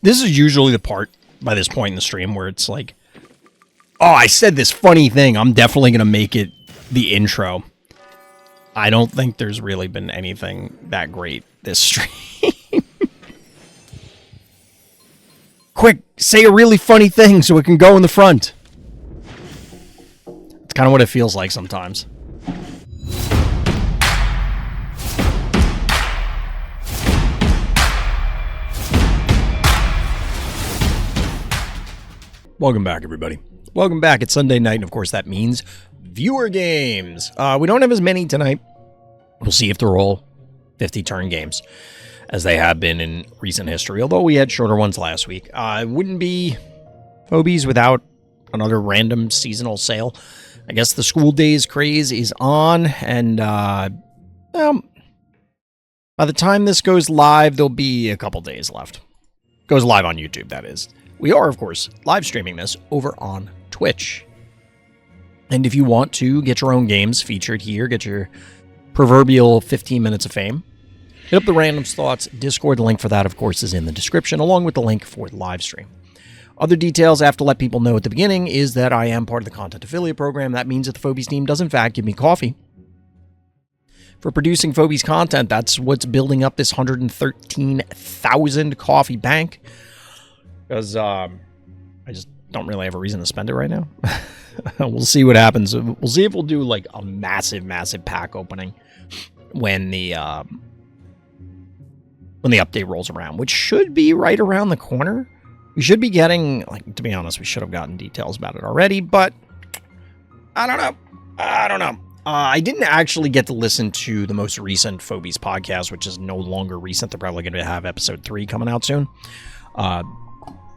This is usually the part by this point in the stream where it's like, oh, I said this funny thing. I'm definitely going to make it the intro. I don't think there's really been anything that great this stream. Quick, say a really funny thing so it can go in the front. It's kind of what it feels like sometimes. Welcome back, everybody. Welcome back. It's Sunday night, and of course that means viewer games. We don't have as many tonight. We'll see if they're all 50-turn games, as they have been in recent history, although we had shorter ones last week. It wouldn't be Phobies without another random seasonal sale. I guess the school days craze is on, and by the time this goes live, there'll be a couple days left. Goes live on YouTube, that is. We are, of course, live streaming this over on Twitch. And if you want to get your own games featured here, get your proverbial 15 minutes of fame, hit up the Random Thoughts Discord. The link for that, of course, is in the description, along with the link for the live stream. Other details I have to let people know at the beginning is that I am part of the Content Affiliate Program. That means that the Phobies team does, in fact, give me coffee for producing Phobies content. That's what's building up this 113,000 coffee bank. Because I just don't really have a reason to spend it right now. We'll see what happens. We'll see if we'll do like a massive, massive pack opening when the update rolls around, which should be right around the corner. We should be getting, like, to be honest, we should have gotten details about it already, but I don't know. I didn't actually get to listen to the most recent Phobies podcast, which is no longer recent. They're probably going to have episode 3 coming out soon.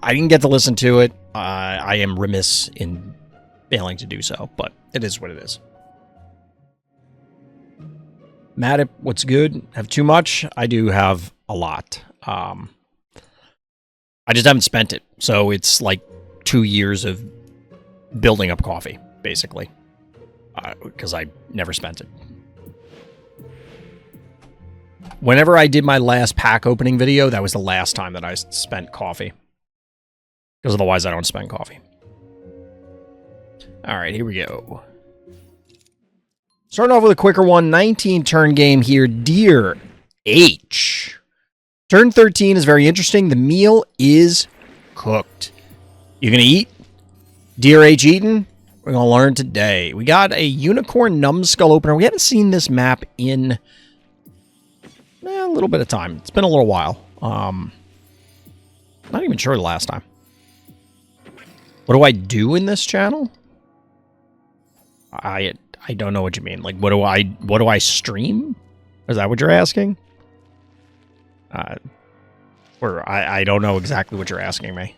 I didn't get to listen to it. I am remiss in failing to do so, but it is what it is. Mad at what's good? Have too much? I do have a lot. I just haven't spent it. So it's like 2 years of building up coffee, basically. Because I never spent it. Whenever I did my last pack opening video, that was the last time that I spent coffee. Because otherwise I don't spend coffee. Alright, here we go. Starting off with a quicker one. 19-turn game here. Dear H. Turn 13 is very interesting. The meal is cooked. You gonna eat? Dear H eaten? We're gonna learn today. We got a unicorn numbskull opener. We haven't seen this map in a little bit of time. It's been a little while. Not even sure the last time. What do I do in this channel? I don't know what you mean. Like, what do I stream? Is that what you're asking? Or I don't know exactly what you're asking me.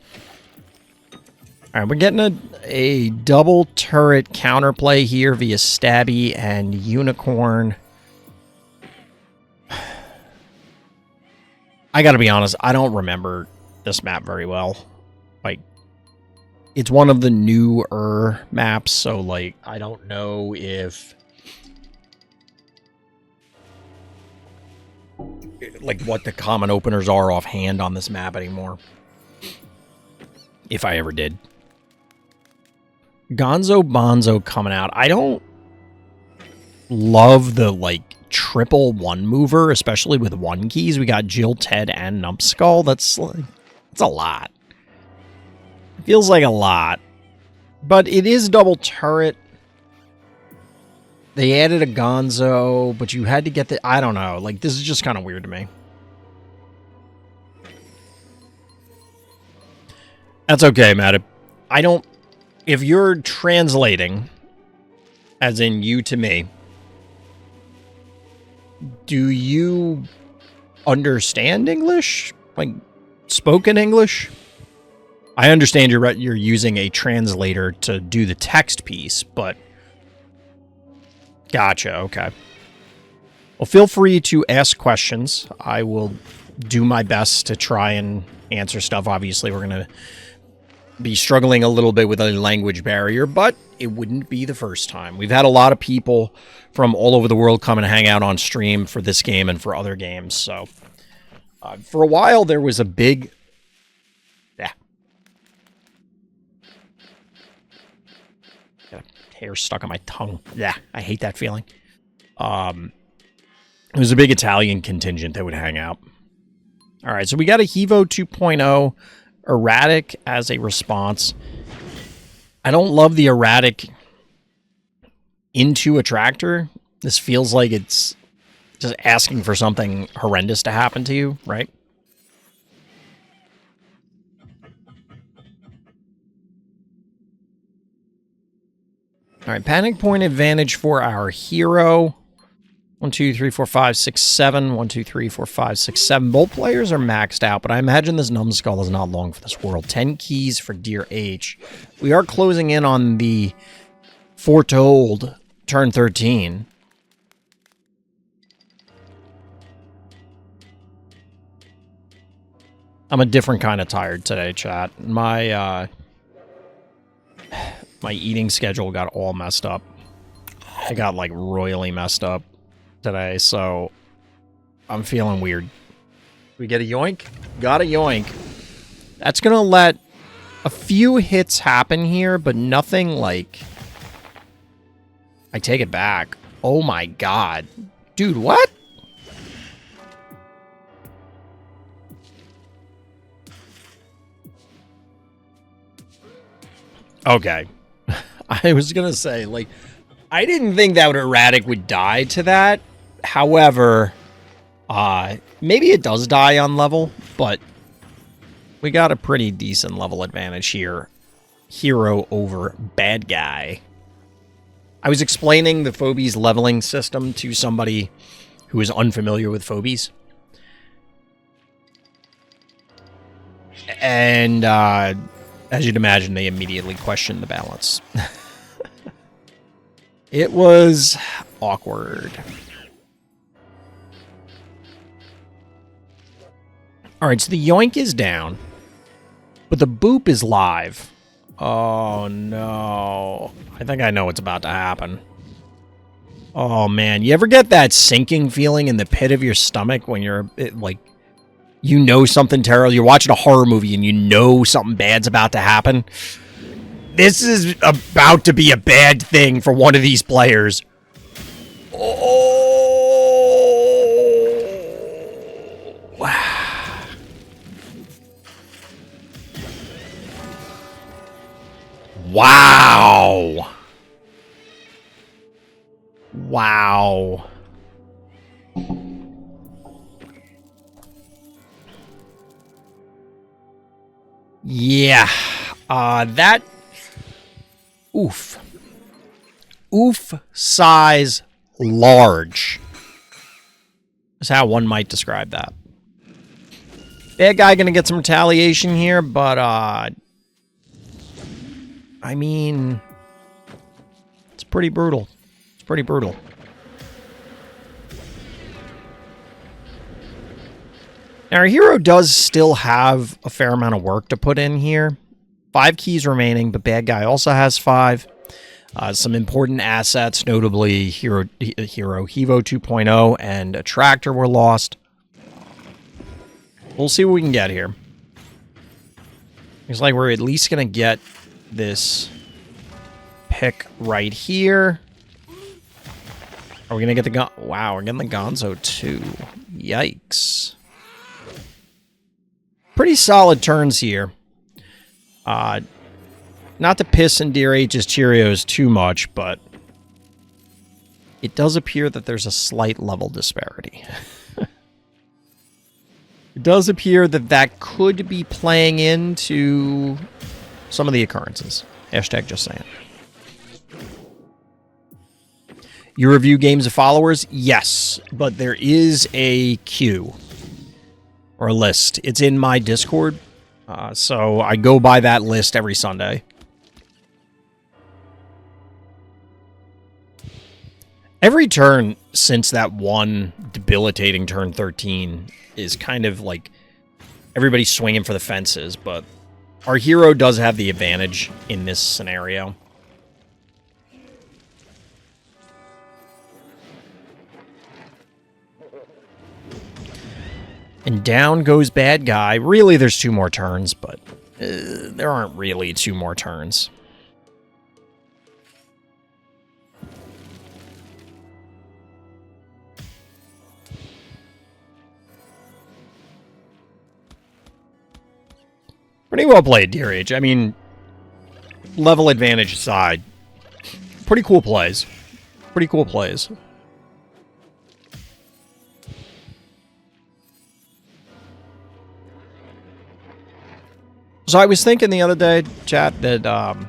All right, we're getting a double turret counterplay here via Stabby and Unicorn. I gotta be honest, I don't remember this map very well. Like, it's one of the newer maps, so, like, I don't know if, like, what the common openers are offhand on this map anymore. If I ever did. Gonzo Bonzo coming out. I don't love the, like, triple one mover, especially with one keys. We got Jill, Ted, and Numbskull. That's a lot. Feels like a lot. But it is double turret. They added a Gonzo, but you had to get the... I don't know. Like, this is just kind of weird to me. That's okay, Matt. I don't... If you're translating, as in you to me, do you understand English? Like, spoken English? I understand you're using a translator to do the text piece, but... Gotcha, okay. Well, feel free to ask questions. I will do my best to try and answer stuff. Obviously, we're going to be struggling a little bit with a language barrier, but it wouldn't be the first time. We've had a lot of people from all over the world come and hang out on stream for this game and for other games, so... for a while, there was a big hair stuck on my tongue. Yeah, I hate that feeling. It was a big Italian contingent that would hang out. All right, so we got a Hevo 2.0 erratic as a response. I don't love the erratic into a tractor. This feels like it's just asking for something horrendous to happen to you, right? All right, panic point advantage for our hero. 1, 2, 3, 4, 5, 6, 7. 1, 2, 3, 4, 5, 6, 7. Both players are maxed out, but I imagine this numbskull is not long for this world. 10 keys for dearh. We are closing in on the foretold turn 13. I'm a different kind of tired today, chat. My eating schedule got all messed up. It got, like, royally messed up today, so I'm feeling weird. We get a yoink? Got a yoink. That's gonna let a few hits happen here, but nothing like... I take it back. Oh my god. Dude, what? Okay. I was gonna say, like, I didn't think that erratic would die to that. However, maybe it does die on level, but we got a pretty decent level advantage here. Hero over bad guy. I was explaining the Phobies leveling system to somebody who is unfamiliar with Phobies. And, as you'd imagine, they immediately questioned the balance. It was awkward. Alright, so the yoink is down, but the boop is live. Oh, no. I think I know what's about to happen. Oh, man. You ever get that sinking feeling in the pit of your stomach when you're, like, you know something terrible? You're watching a horror movie and you know something bad's about to happen? This is about to be a bad thing for one of these players. Oh. Wow. Wow. Yeah. That... Oof. Oof size large. Is how one might describe that. Bad guy gonna get some retaliation here, but, I mean... It's pretty brutal. It's pretty brutal. Now, our hero does still have a fair amount of work to put in here. 5 keys remaining, but bad guy also has 5. Some important assets, notably Hero Hevo 2.0 and a tractor were lost. We'll see what we can get here. Looks like we're at least going to get this pick right here. Are we going to get the gun? Wow, we're getting the Gonzo too. Yikes. Pretty solid turns here. Not to piss in dearh's Cheerios too much, but it does appear that there's a slight level disparity. It does appear that that could be playing into some of the occurrences. Hashtag just saying. You review games of followers? Yes, but there is a queue or a list. It's in my Discord. So I go by that list every Sunday. Every turn since that one debilitating turn 13 is kind of like everybody's swinging for the fences, but our hero does have the advantage in this scenario. And down goes bad guy. Really, there's 2 more turns, but there aren't really 2 more turns. Pretty well played, dearh. I mean, level advantage aside, pretty cool plays. Pretty cool plays. So I was thinking the other day, chat, that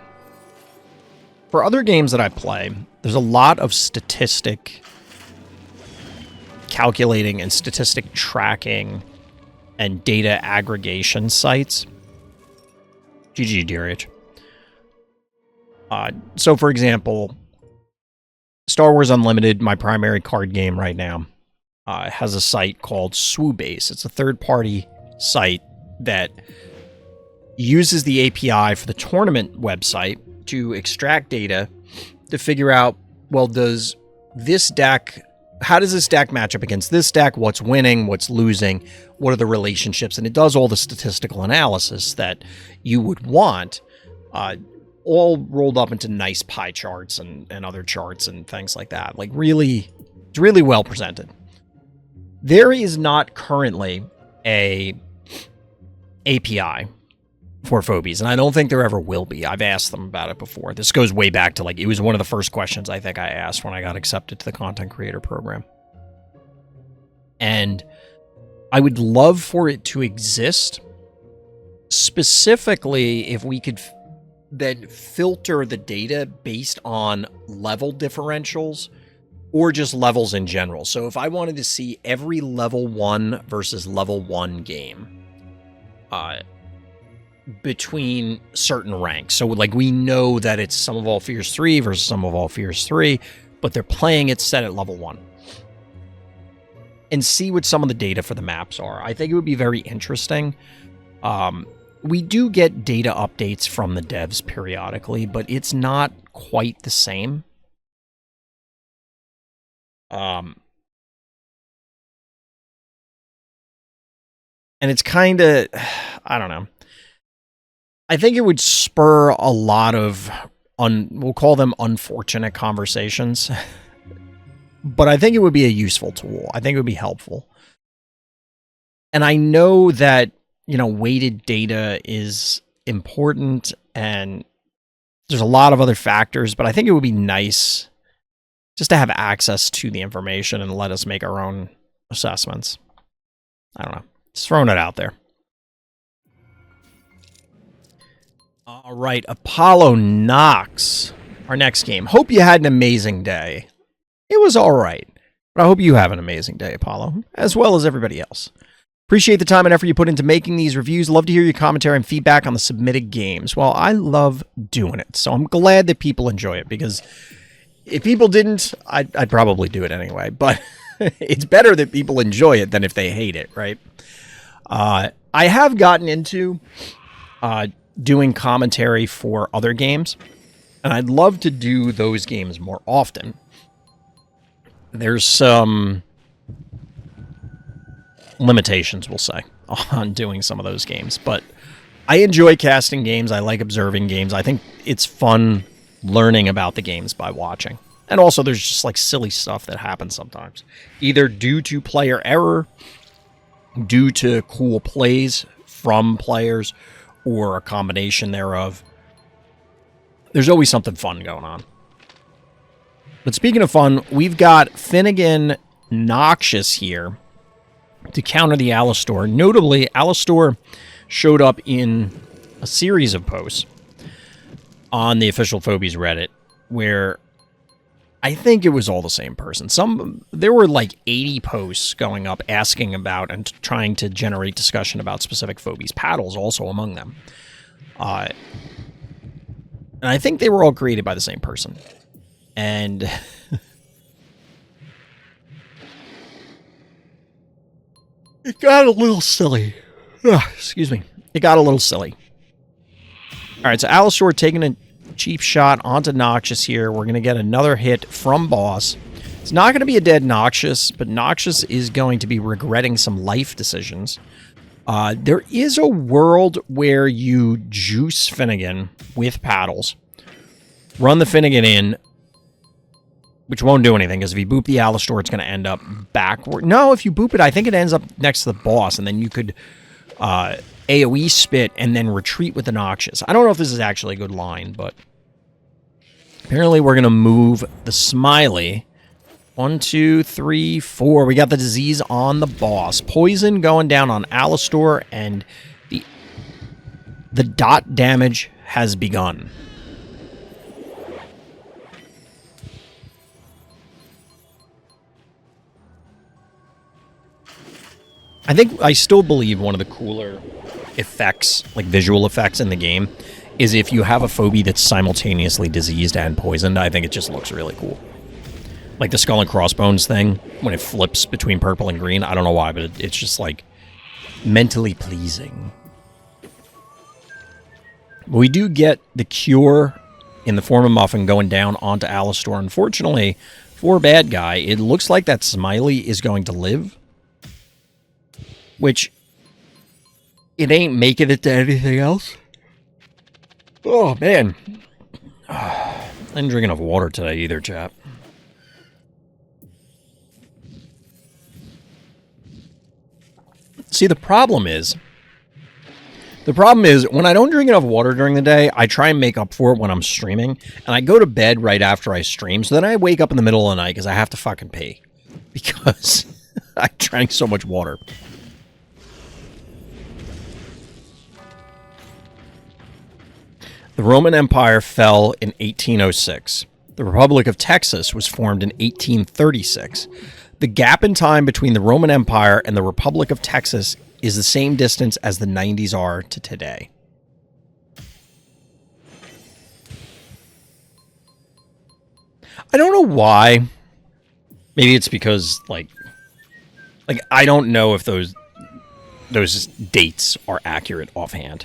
for other games that I play, there's a lot of statistic calculating and statistic tracking and data aggregation sites. GG, dearh. So, for example, Star Wars Unlimited, my primary card game right now, has a site called Swoobase. It's a third-party site that uses the API for the tournament website to extract data to figure out, well, does this deck, how does this deck match up against this deck? What's winning? What's losing? What are the relationships? And it does all the statistical analysis that you would want, all rolled up into nice pie charts and other charts and things like that. Like, really, it's really well presented. There is not currently a API for Phobies, and I don't think there ever will be. I've asked them about it before. This goes way back to, like, it was one of the first questions I think I asked when I got accepted to the content creator program. And I would love for it to exist, specifically if we could then filter the data based on level differentials or just levels in general. So if I wanted to see every level 1 versus level 1 game between certain ranks. So, like, we know that it's Sum of All Fears 3 versus Sum of All Fears 3, but they're playing it set at level 1. And see what some of the data for the maps are. I think it would be very interesting. We do get data updates from the devs periodically, but it's not quite the same. And it's kind of, I don't know. I think it would spur a lot of, we'll call them unfortunate conversations. But I think it would be a useful tool. I think it would be helpful. And I know that, you know, weighted data is important and there's a lot of other factors, but I think it would be nice just to have access to the information and let us make our own assessments. I don't know. Just throwing it out there. All right, apolloknox, our next game. Hope you had an amazing day. It was all right, but I hope you have an amazing day, Apollo, as well as everybody else. Appreciate the time and effort you put into making these reviews. Love to hear your commentary and feedback on the submitted games. Well, I love doing it, so I'm glad that people enjoy it, because if people didn't, I'd probably do it anyway, but it's better that people enjoy it than if they hate it, right? I have gotten into doing commentary for other games, and I'd love to do those games more often. There's some limitations, we'll say, on doing some of those games, but I enjoy casting games. I like observing games. I think it's fun learning about the games by watching. And also there's just like silly stuff that happens sometimes, either due to player error, due to cool plays from players, or a combination thereof. There's always something fun going on. But speaking of fun, we've got Finnegan Noxious here to counter the Alistor. Notably, Alistor showed up in a series of posts on the official Phobies Reddit where I think it was all the same person. There were like 80 posts going up asking about and trying to generate discussion about specific Phobies. Paddles also among them. And I think they were all created by the same person. And it got a little silly. Excuse me. It got a little silly. All right, so Alistor taking a cheap shot onto Noxious here. We're going to get another hit from Boss. It's not going to be a dead Noxious, but Noxious is going to be regretting some life decisions. There is a world where you juice Finnegan with paddles, run the Finnegan in, which won't do anything, because if you boop the Alistor, it's going to end up backward. No, if you boop it, I think it ends up next to the boss, and then you could AoE spit and then retreat with the noxious. I don't know if this is actually a good line, but apparently we're going to move the smiley. 1, 2, 3, 4. We got the disease on the boss. Poison going down on Alistor, and the dot damage has begun. I still believe one of the cooler effects, like visual effects in the game, is if you have a phobie that's simultaneously diseased and poisoned. I think it just looks really cool. Like the skull and crossbones thing, when it flips between purple and green. I don't know why, but it's just like mentally pleasing. We do get the cure in the form of Muffin going down onto Alistor. Unfortunately, for bad guy, it looks like that Smiley is going to live. Which, it ain't making it to anything else. Oh, man. I didn't drink enough water today either, chap. See, the problem is when I don't drink enough water during the day, I try and make up for it when I'm streaming, and I go to bed right after I stream, so then I wake up in the middle of the night because I have to fucking pee. Because I drank so much water. The Roman Empire fell in 1806. The Republic of Texas was formed in 1836. The gap in time between the Roman Empire and the Republic of Texas is the same distance as the 90s are to today. I don't know why. Maybe it's because, like I don't know if those dates are accurate offhand.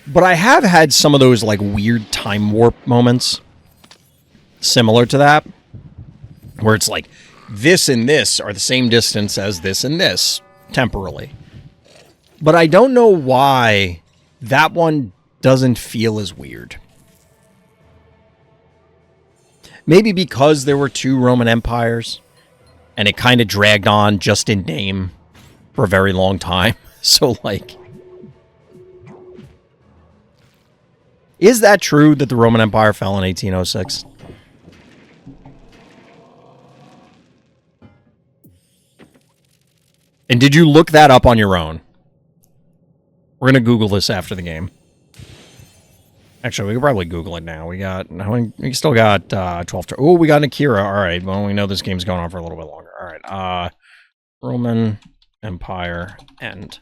But I have had some of those, like, weird time warp moments similar to that, where it's like, this and this are the same distance as this and this, temporally. But I don't know why that one doesn't feel as weird. Maybe because there were two Roman empires, and it kind of dragged on just in name for a very long time. So, like, is that true that the Roman Empire fell in 1806? And did you look that up on your own? We're going to Google this after the game. Actually, we could probably Google it now. We still got 12 turns. Oh, we got Akira. All right. Well, we know this game's going on for a little bit longer. All right. Roman Empire end.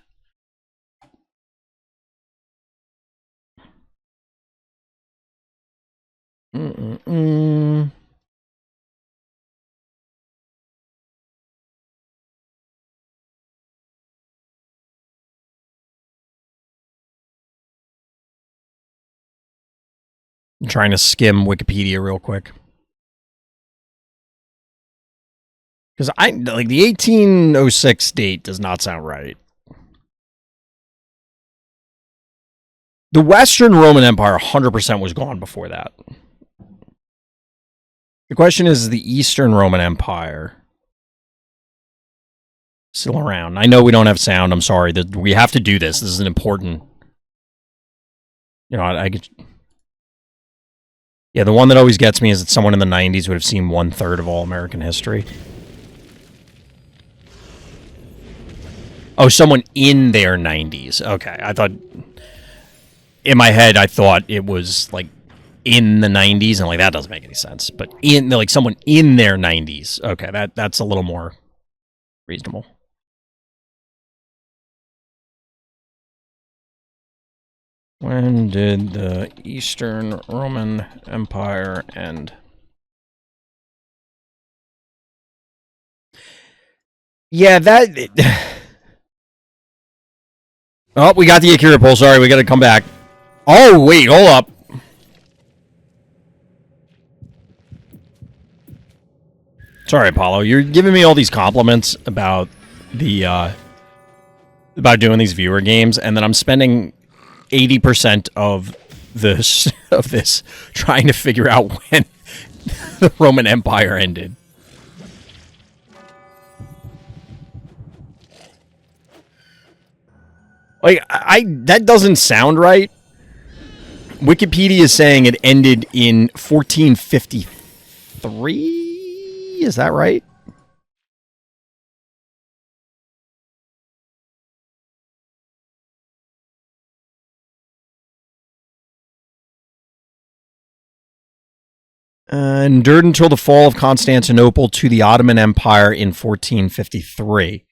I'm trying to skim Wikipedia real quick. Because the 1806 date does not sound right. The Western Roman Empire 100% was gone before that. The question is the Eastern Roman Empire still around? I know we don't have sound. I'm sorry. We have to do this. This is an important... I could... Yeah, the one that always gets me is that someone in the 90s would have seen 1/3 of all American history. Oh, someone in their 90s. Okay, I thought... In my head, I thought it was, like, in the 90s, and, like, that doesn't make any sense. But, someone in their 90s. Okay, that's a little more reasonable. When did the Eastern Roman Empire end? Yeah, Oh, we got the Akira poll. Sorry, we got to come back. Oh, wait, hold up. Sorry, Apollo. You're giving me all these compliments about about doing these viewer games, and then I'm spending 80% of this trying to figure out when the Roman Empire ended. Like, that doesn't sound right. Wikipedia is saying it ended in 1453. Is that right? Endured until the fall of Constantinople to the Ottoman Empire in 1453.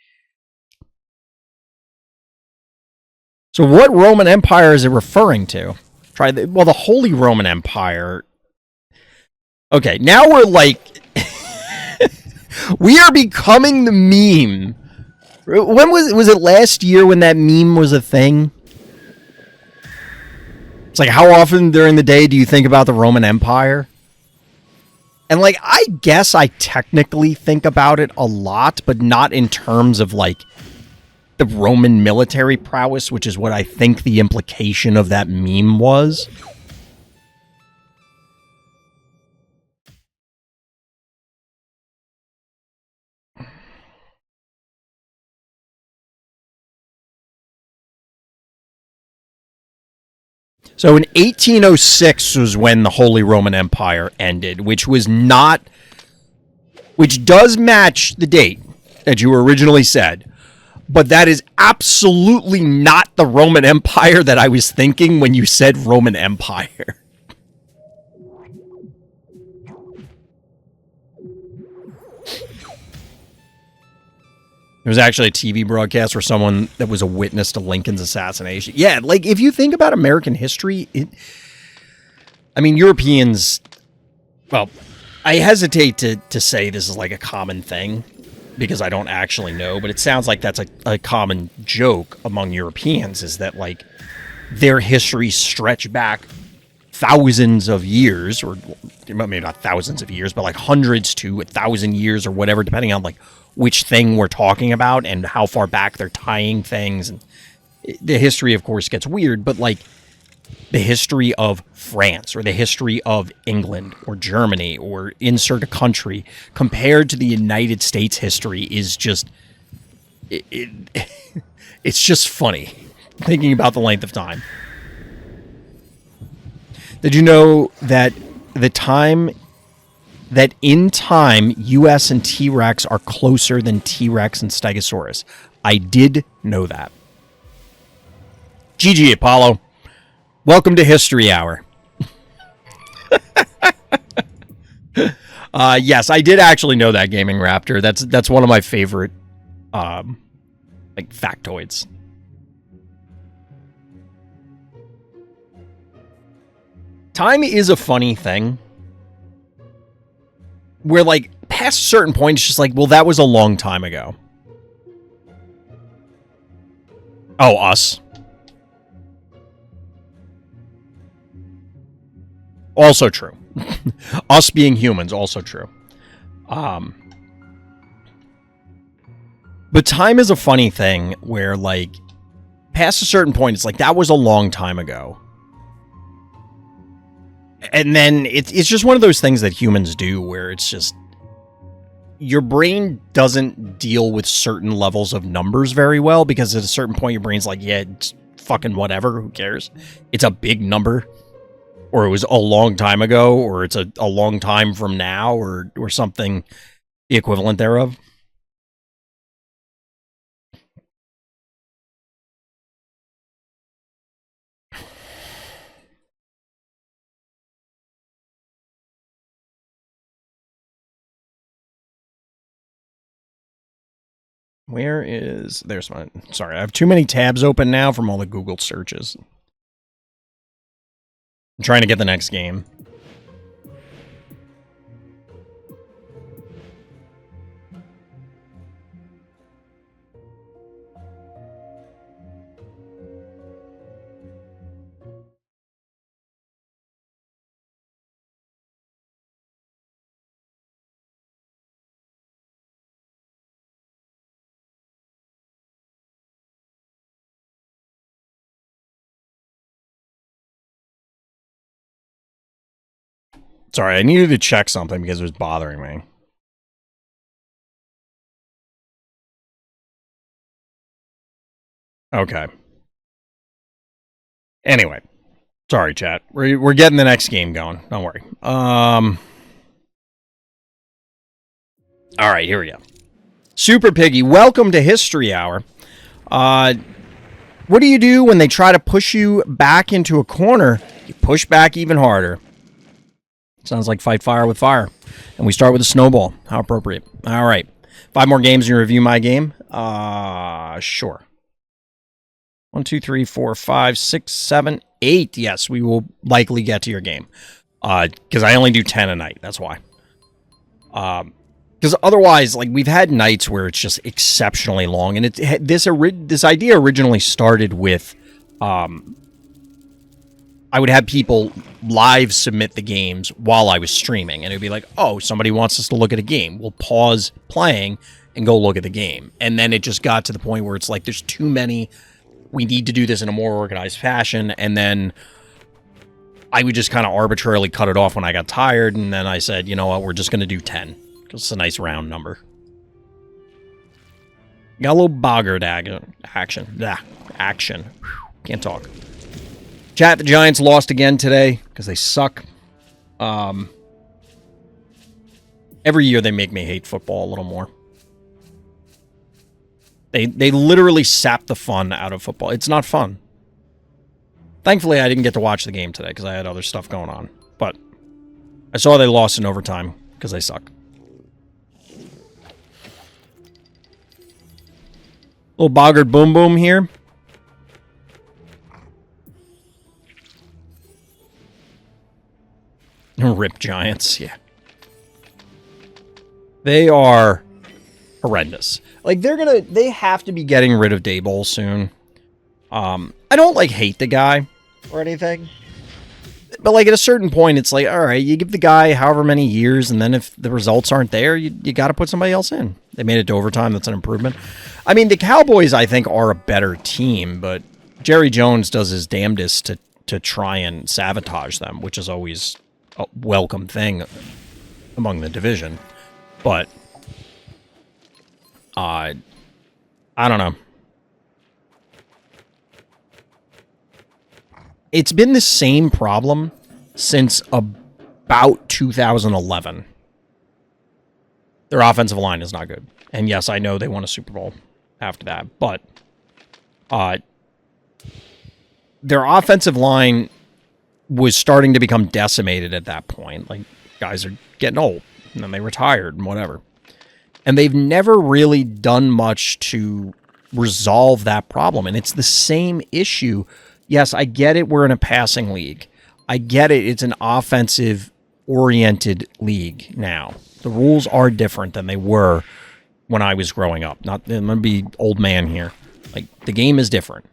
So what Roman Empire is it referring to? Well, the Holy Roman Empire. Okay, now we're like... we are becoming the meme. When was it last year when that meme was a thing? It's like, how often during the day do you think about the Roman Empire? And, like, I guess I technically think about it a lot, but not in terms of, like, the Roman military prowess, which is what I think the implication of that meme was. So in 1806 was when the Holy Roman Empire ended, which was not... which does match the date that you originally said, but that is absolutely not the Roman Empire that I was thinking when you said Roman Empire. There was actually a TV broadcast where someone that was a witness to Lincoln's assassination. Yeah, like, if you think about American history, I mean, Europeans... well, I hesitate to say this is like a common thing, because I don't actually know, but it sounds like that's a common joke among Europeans, is that, like, their history stretch back thousands of years, or maybe not thousands of years, but like hundreds to 1,000 years or whatever, depending on, like, which thing we're talking about and how far back they're tying things. And the history, of course, gets weird, but, like, the history of France or the history of England or Germany or insert a country compared to the United States history is just... it's just funny thinking about the length of time. Did you know that in time, U.S. and T-Rex are closer than T-Rex and Stegosaurus? I did know that. GG, Apollo. Welcome to History Hour. Yes, I did actually know that, Gaming Raptor. That's one of my favorite, like, factoids. Time is a funny thing. Where, like, past a certain point, it's just like, well, that was a long time ago. Oh, us. Also true. Us being humans, also true. But time is a funny thing where, like, past a certain point, it's like, that was a long time ago. And then it's just one of those things that humans do where it's just... your brain doesn't deal with certain levels of numbers very well, because at a certain point your brain's like, yeah, it's fucking whatever, who cares? It's a big number. Or it was a long time ago, or it's a long time from now, or something the equivalent thereof. Where is... there's my... sorry, I have too many tabs open now from all the Google searches. I'm trying to get the next game. Sorry, I needed to check something because it was bothering me. Okay. Anyway, sorry, chat. We're getting the next game going. Don't worry. All right, here we go. Super Piggy, welcome to History Hour. What do you do when they try to push you back into a corner? You push back even harder. Sounds like fight fire with fire. And we start with a snowball. How appropriate. All right. 5 more games and you review my game? Sure. 1, 2, 3, 4, 5, 6, 7, 8. Yes, we will likely get to your game. Because I only do 10 a night. That's why. Because otherwise, like, we've had nights where it's just exceptionally long. And this idea originally started with... I would have people live submit the games while I was streaming. And it would be like, oh, somebody wants us to look at a game. We'll pause playing and go look at the game. And then it just got to the point where it's like, there's too many. We need to do this in a more organized fashion. And then I would just kind of arbitrarily cut it off when I got tired. And then I said, you know what, we're just going to do 10. Because it's a nice round number. Got a little boggart action. Action. Whew, can't talk. Chat, the Giants lost again today because they suck. Every year they make me hate football a little more. They literally sap the fun out of football. It's not fun. Thankfully, I didn't get to watch the game today because I had other stuff going on. But I saw they lost in overtime because they suck. Little boggart boom boom here. Rip Giants, yeah. They are horrendous. Like, they have to be getting rid of Daboll soon. I don't, like, hate the guy or anything. But, like, at a certain point, it's like, all right, you give the guy however many years, and then if the results aren't there, you got to put somebody else in. They made it to overtime. That's an improvement. I mean, the Cowboys, I think, are a better team, but Jerry Jones does his damnedest to try and sabotage them, which is always a welcome thing among the division. But I don't know. It's been the same problem since about 2011. Their offensive line is not good. And yes, I know they won a Super Bowl after that, but their offensive line was starting to become decimated at that point. Like, guys are getting old, and then they retired and whatever. And they've never really done much to resolve that problem. And it's the same issue. Yes, I get it. We're in a passing league. I get it. It's an offensive-oriented league now. The rules are different than they were when I was growing up. I'm going to be old man here. Like, the game is different.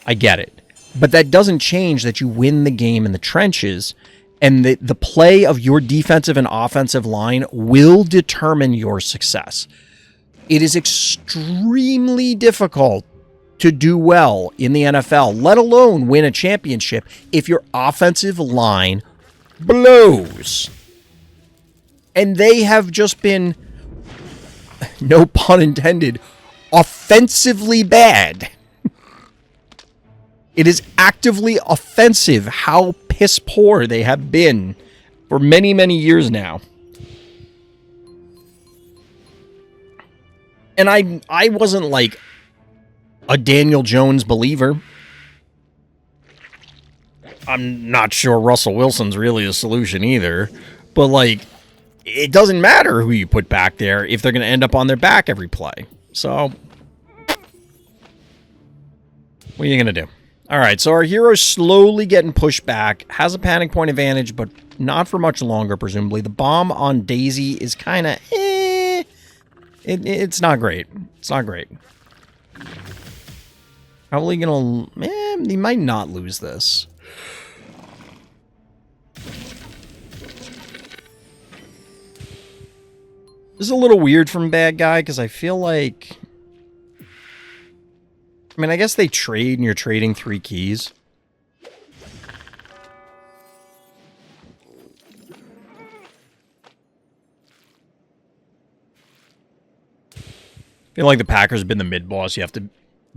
I get it. But that doesn't change that you win the game in the trenches, and the play of your defensive and offensive line will determine your success. It is extremely difficult to do well in the NFL, let alone win a championship, if your offensive line blows. And they have just been, no pun intended, offensively bad. It is actively offensive how piss poor they have been for many, many years now. And I wasn't like a Daniel Jones believer. I'm not sure Russell Wilson's really a solution either. But, like, it doesn't matter who you put back there if they're going to end up on their back every play. So, what are you going to do? All right, so our hero's slowly getting pushed back. Has a panic point advantage, but not for much longer, presumably. The bomb on Daisy is kind of, It's not great. It's not great. Probably going to, he might not lose this. This is a little weird from Bad Guy, because I feel like... I mean, I guess they trade and you're trading 3 keys. I feel like the Packers have been the mid-boss you have to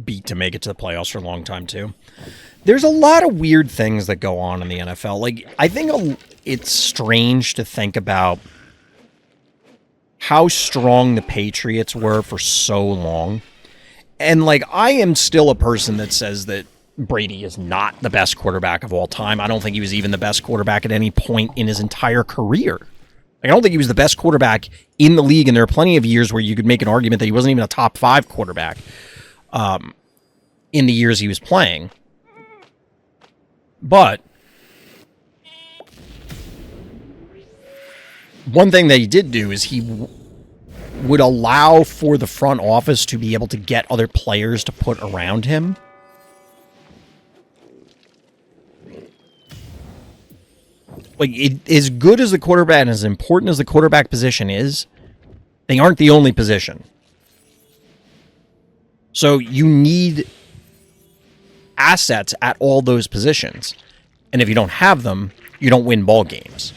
beat to make it to the playoffs for a long time, too. There's a lot of weird things that go on in the NFL. Like, I think it's strange to think about how strong the Patriots were for so long. And, like, I am still a person that says that Brady is not the best quarterback of all time. I don't think he was even the best quarterback at any point in his entire career. Like, I don't think he was the best quarterback in the league, and there are plenty of years where you could make an argument that he wasn't even a top 5 quarterback in the years he was playing. But one thing that he did do is he would allow for the front office to be able to get other players to put around him. Like, as good as the quarterback and as important as the quarterback position is, they aren't the only position. So you need assets at all those positions. And if you don't have them, you don't win ball games.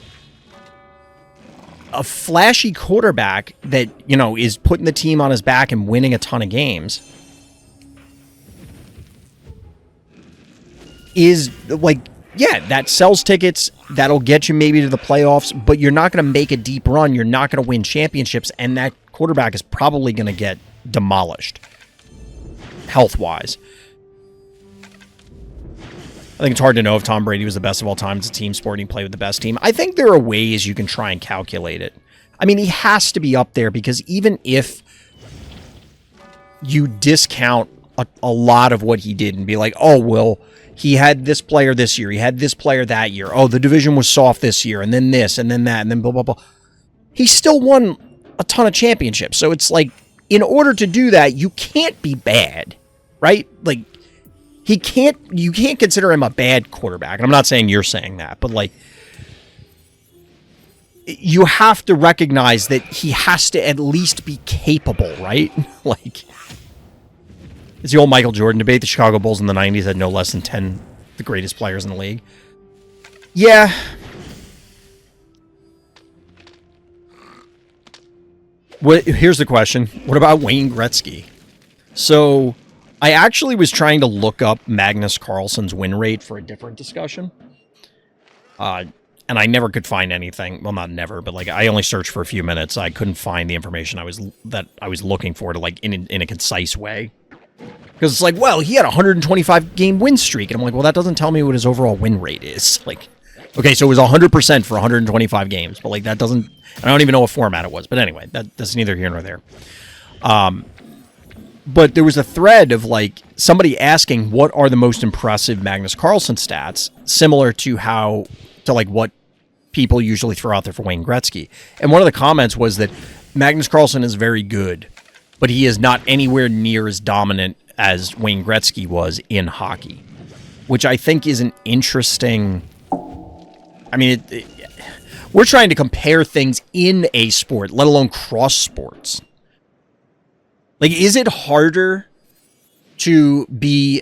A flashy quarterback that, is putting the team on his back and winning a ton of games is like, yeah, that sells tickets. That'll get you maybe to the playoffs, but you're not going to make a deep run. You're not going to win championships, and that quarterback is probably going to get demolished health-wise. I think it's hard to know if Tom Brady was the best of all time. It's a team sport, and he played with the best team. I think there are ways you can try and calculate it. I mean, he has to be up there because even if you discount a lot of what he did and be like, oh, well, he had this player this year, he had this player that year, oh, the division was soft this year, and then this, and then that, and then blah, blah, blah. He still won a ton of championships. So it's like, in order to do that, you can't be bad, right? Like, you can't consider him a bad quarterback. And I'm not saying you're saying that, but like, you have to recognize that he has to at least be capable, right? Like, it's the old Michael Jordan debate. The Chicago Bulls in the 90s had no less than 10 the greatest players in the league. Yeah. Here's the question. What about Wayne Gretzky? So I actually was trying to look up Magnus Carlsen's win rate for a different discussion. And I never could find anything. Well, not never, but like I only searched for a few minutes. I couldn't find the information I was looking for to like in a concise way. Because it's like, well, he had a 125 game win streak, and I'm like, well, that doesn't tell me what his overall win rate is. Like, okay, so it was 100% for 125 games, but like that doesn't. I don't even know what format it was. But anyway, that's neither here nor there. But there was a thread of like somebody asking what are the most impressive Magnus Carlsen stats, similar to what people usually throw out there for Wayne Gretzky. And one of the comments was that Magnus Carlsen is very good, but he is not anywhere near as dominant as Wayne Gretzky was in hockey, which I think is an interesting. I mean, we're trying to compare things in a sport, let alone cross sports. Like, is it harder to be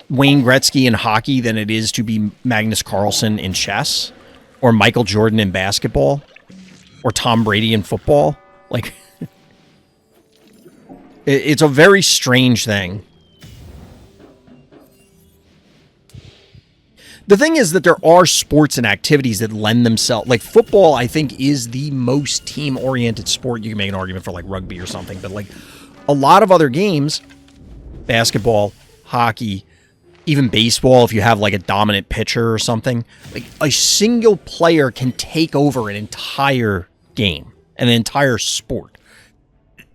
Wayne Gretzky in hockey than it is to be Magnus Carlsen in chess, or Michael Jordan in basketball, or Tom Brady in football? Like, it's a very strange thing. The thing is that there are sports and activities that lend themselves, like football, I think, is the most team-oriented sport. You can make an argument for like rugby or something, but like a lot of other games, basketball, hockey, even baseball, if you have like a dominant pitcher or something, like a single player can take over an entire game, an entire sport.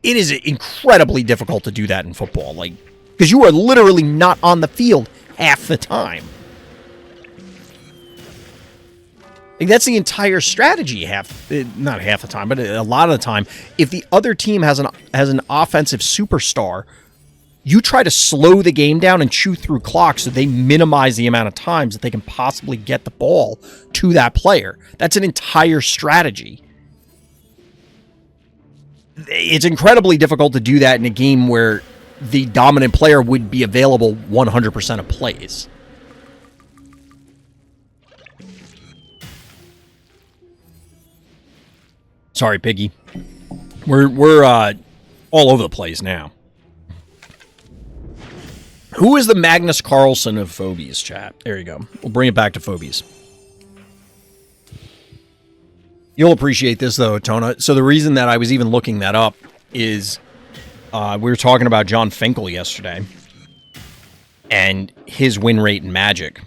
It is incredibly difficult to do that in football, like, because you are literally not on the field half the time. Like, that's the entire strategy. Not half the time, but a lot of the time. If the other team has an offensive superstar, you try to slow the game down and chew through clock so they minimize the amount of times that they can possibly get the ball to that player. That's an entire strategy. It's incredibly difficult to do that in a game where the dominant player would be available 100% of plays. Sorry, Piggy. We're all over the place now. Who is the Magnus Carlsen of Phobies, chat? There you go. We'll bring it back to Phobies. You'll appreciate this, though, Tona. So the reason that I was even looking that up is we were talking about John Finkel yesterday and his win rate in Magic.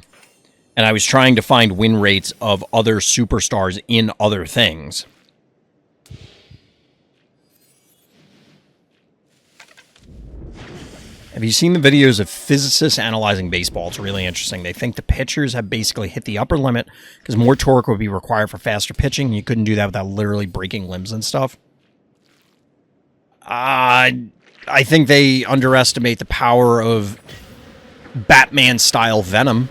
And I was trying to find win rates of other superstars in other things. Have you seen the videos of physicists analyzing baseball? It's really interesting. They think the pitchers have basically hit the upper limit because more torque would be required for faster pitching. You couldn't do that without literally breaking limbs and stuff. I think they underestimate the power of Batman-style venom.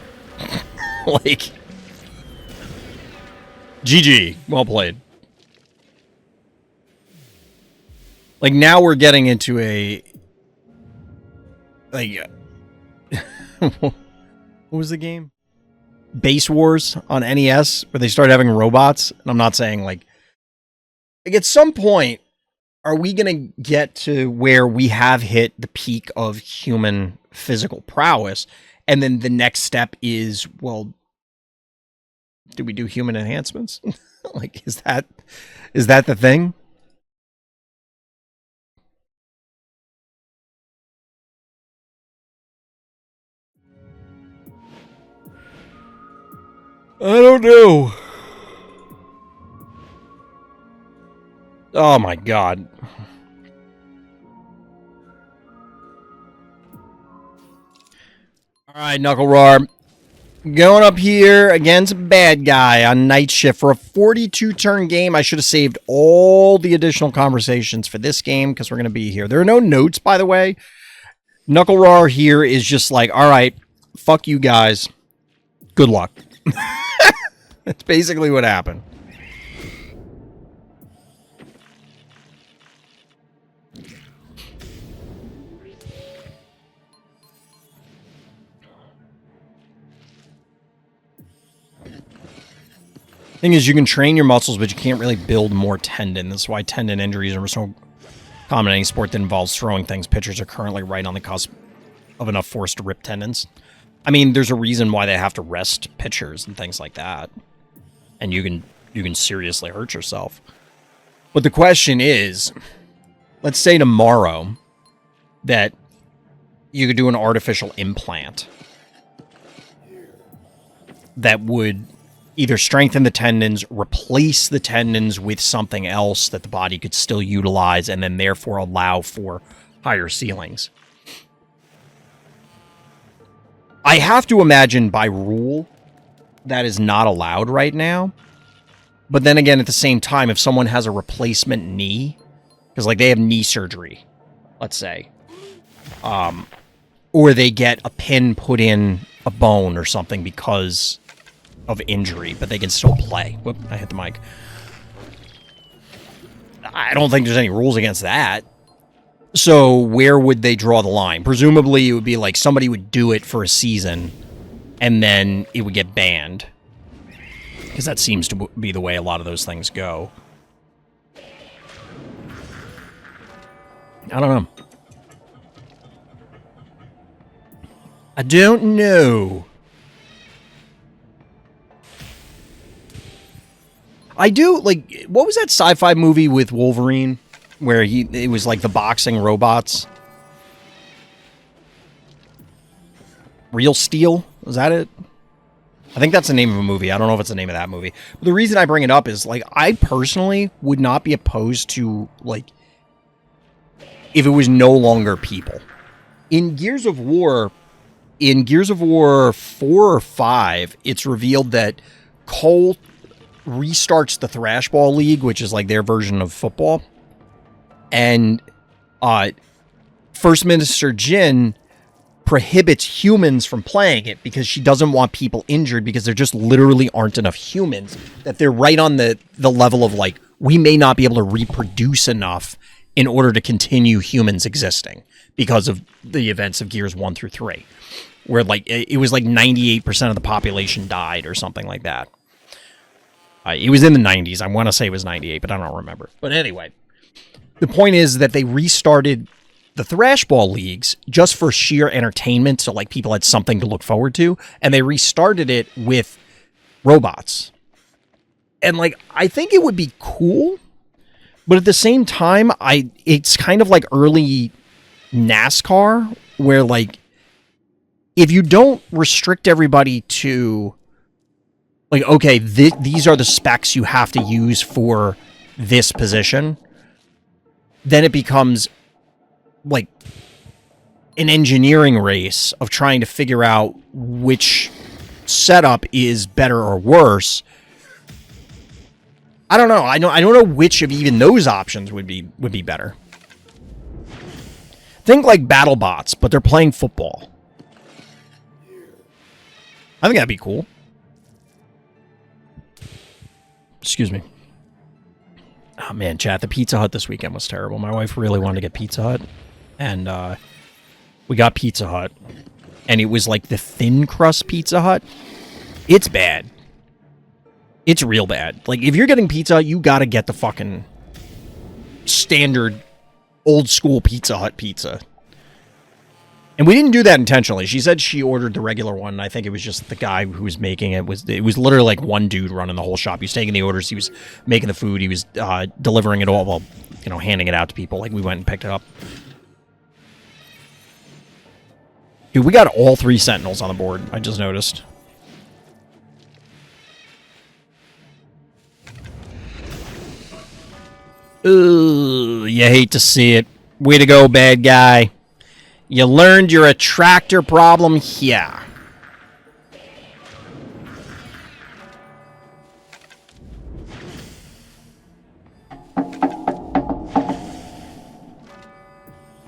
Like, GG. Well played. Like, now we're getting into a... Like, what was the game? Base Wars on NES, where they started having robots. And I'm not saying, like at some point, are we going to get to where we have hit the peak of human physical prowess? And then the next step is, well, do we do human enhancements? Like, is that the thing? I don't know. Oh my god. Alright, nuclrrardeath. Going up here against a bad guy on night shift for a 42-turn game. I should have saved all the additional conversations for this game because we're going to be here. There are no notes, by the way. nuclrrardeath here is just like, alright, fuck you guys. Good luck. That's basically what happened. Thing is, you can train your muscles, but you can't really build more tendon. That's why tendon injuries are so common in any sport that involves throwing things. Pitchers are currently right on the cusp of enough force to rip tendons. I mean, there's a reason why they have to rest pitchers and things like that. And you can seriously hurt yourself. But the question is, let's say tomorrow that you could do an artificial implant that would either strengthen the tendons, replace the tendons with something else that the body could still utilize, and then therefore allow for higher ceilings. I have to imagine by rule that is not allowed right now. But then again, at the same time, if someone has a replacement knee, because like they have knee surgery, let's say, or they get a pin put in a bone or something because of injury, but they can still play. Whoop, I hit the mic. I don't think there's any rules against that. So where would they draw the line? Presumably it would be like somebody would do it for a season and then it would get banned. Because that seems to be the way a lot of those things go. I don't know. I don't know. I do, like, what was that sci-fi movie with Wolverine? Where it was like the boxing robots? Real Steel? Was that it? I think that's the name of a movie. I don't know if it's the name of that movie. But the reason I bring it up is, like, I personally would not be opposed to, like, if it was no longer people. In Gears of War 4 or 5, it's revealed that Cole restarts the Thrashball League, which is like their version of football. And First Minister Jin prohibits humans from playing it because she doesn't want people injured because there just literally aren't enough humans, that they're right on the level of like, we may not be able to reproduce enough in order to continue humans existing because of the events of Gears 1 through 3, where like it was like 98% of the population died or something like that. It was in the 90s. I want to say it was 98, but I don't remember. But anyway, the point is that they restarted the Thrashball leagues just for sheer entertainment, so like people had something to look forward to, and they restarted it with robots. And like I think it would be cool, but at the same time, it's kind of like early NASCAR where like if you don't restrict everybody to like, okay, these are the specs you have to use for this position, then it becomes like an engineering race of trying to figure out which setup is better or worse. I don't know. I don't know which of even those options would be better. Think like battle bots, but they're playing football. I think that'd be cool. Excuse me. Oh man, chat, the Pizza Hut this weekend was terrible. My wife really wanted to get Pizza Hut. And we got Pizza Hut, and it was like the thin crust Pizza Hut. It's bad. It's real bad. Like, if you're getting Pizza Hut, you gotta get the fucking standard old school Pizza Hut pizza. And we didn't do that intentionally. She said she ordered the regular one. I think it was just the guy who was making it. It was literally like one dude running the whole shop. He was taking the orders. He was making the food. He was delivering it all, well, you know, handing it out to people. Like, we went and picked it up. Dude, we got all 3 Sentinels on the board, I just noticed. Ugh, you hate to see it. Way to go, bad guy. You learned your attractor problem here.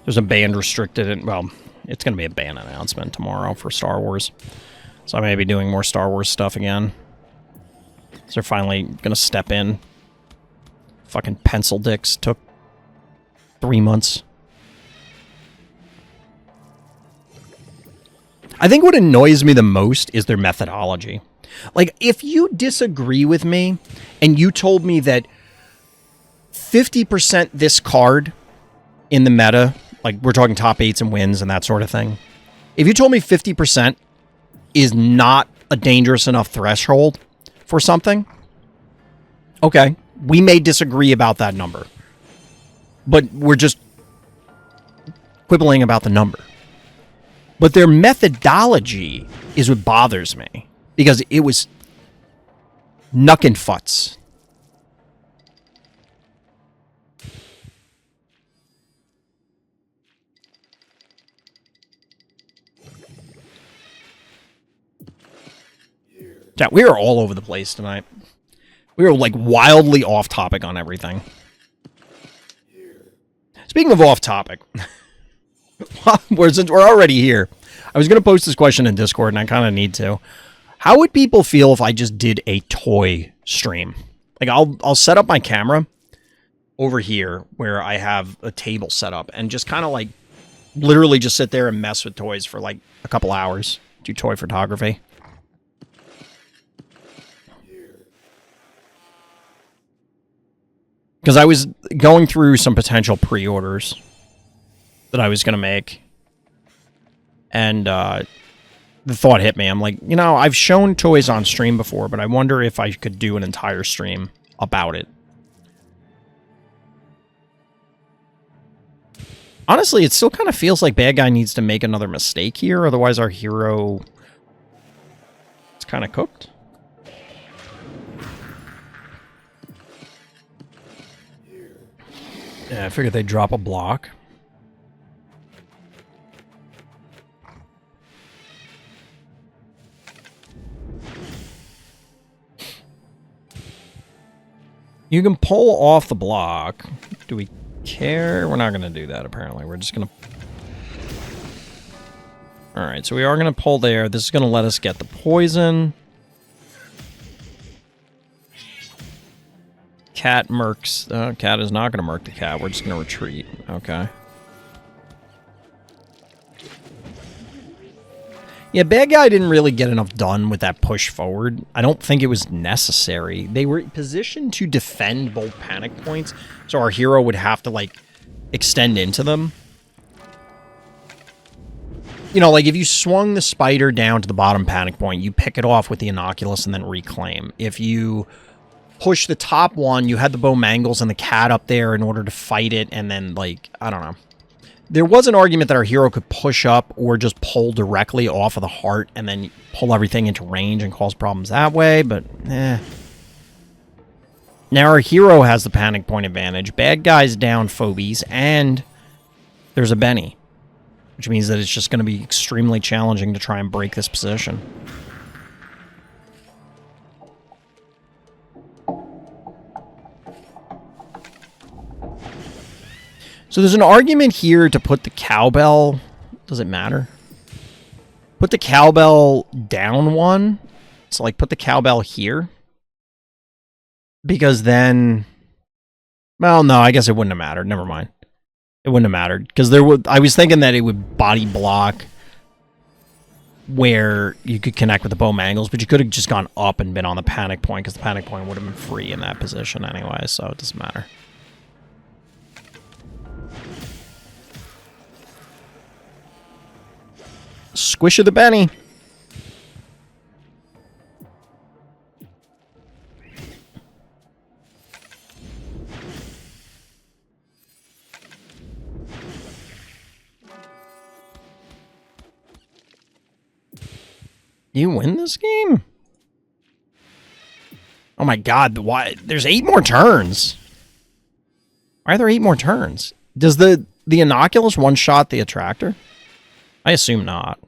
There's a band restricted, well, it's going to be a ban announcement tomorrow for Star Wars. So I may be doing more Star Wars stuff again. So they're finally going to step in. Fucking pencil dicks took 3 months. I think what annoys me the most is their methodology. Like, if you disagree with me and you told me that 50% this card in the meta, like we're talking top 8s and wins and that sort of thing. If you told me 50% is not a dangerous enough threshold for something, okay, we may disagree about that number. But we're just quibbling about the number. But their methodology is what bothers me. Because it was knuck and futz. Yeah, we are all over the place tonight. We are like wildly off topic on everything. Speaking of off topic, since we're already here, I was going to post this question in Discord, and I kind of need to. How would people feel if I just did a toy stream? Like, I'll set up my camera over here where I have a table set up, and just kind of like literally just sit there and mess with toys for like a couple hours. Do toy photography. Because I was going through some potential pre-orders that I was going to make. And the thought hit me. I'm like, you know, I've shown toys on stream before, but I wonder if I could do an entire stream about it. Honestly, it still kind of feels like Bad Guy needs to make another mistake here. Otherwise, our hero is kind of cooked. Yeah, I figured they'd drop a block. You can pull off the block. Do we care? We're not going to do that, apparently. We're just going to... Alright, so we are going to pull there. This is going to let us get the poison. Cat mercs. Cat is not going to merc the cat. We're just going to retreat. Okay. Yeah, Bad Guy didn't really get enough done with that push forward. I don't think it was necessary. They were positioned to defend both panic points, so our hero would have to, like, extend into them. You know, like if you swung the spider down to the bottom panic point, you pick it off with the Inoculus and then reclaim. If you push the top one, you had the bow mangles and the cat up there in order to fight it, and then, like, I don't know. There was an argument that our hero could push up or just pull directly off of the heart and then pull everything into range and cause problems that way, but eh. Now our hero has the panic point advantage. Bad guys down Phobies, and there's a Benny, which means that it's just going to be extremely challenging to try and break this position. So there's an argument here to put the cowbell... Does it matter? Put the cowbell down one. So, like, put the cowbell here. Because then... Well, no, I guess it wouldn't have mattered. Never mind. It wouldn't have mattered. Because there would... I was thinking that it would body block where you could connect with the bow mangles, but you could have just gone up and been on the panic point, because the panic point would have been free in that position anyway, so it doesn't matter. Squish of the Benny. You win this game? Oh my god, why? There's 8 more turns. Why are there 8 more turns? Does the Inoculus one-shot the attractor? I assume not.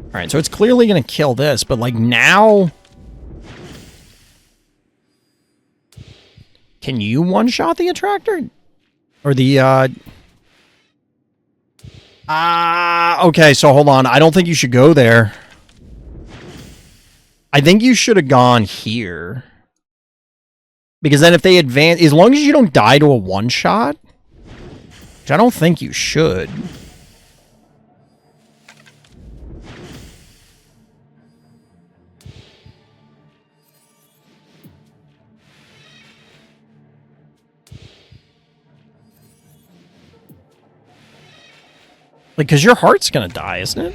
Alright, so it's clearly going to kill this, but, like, now... Can you one-shot the attractor? Or the, okay, so hold on. I don't think you should go there. I think you should have gone here. Because then if they advance... As long as you don't die to a one-shot... Which I don't think you should... Like, because your heart's gonna die, isn't it?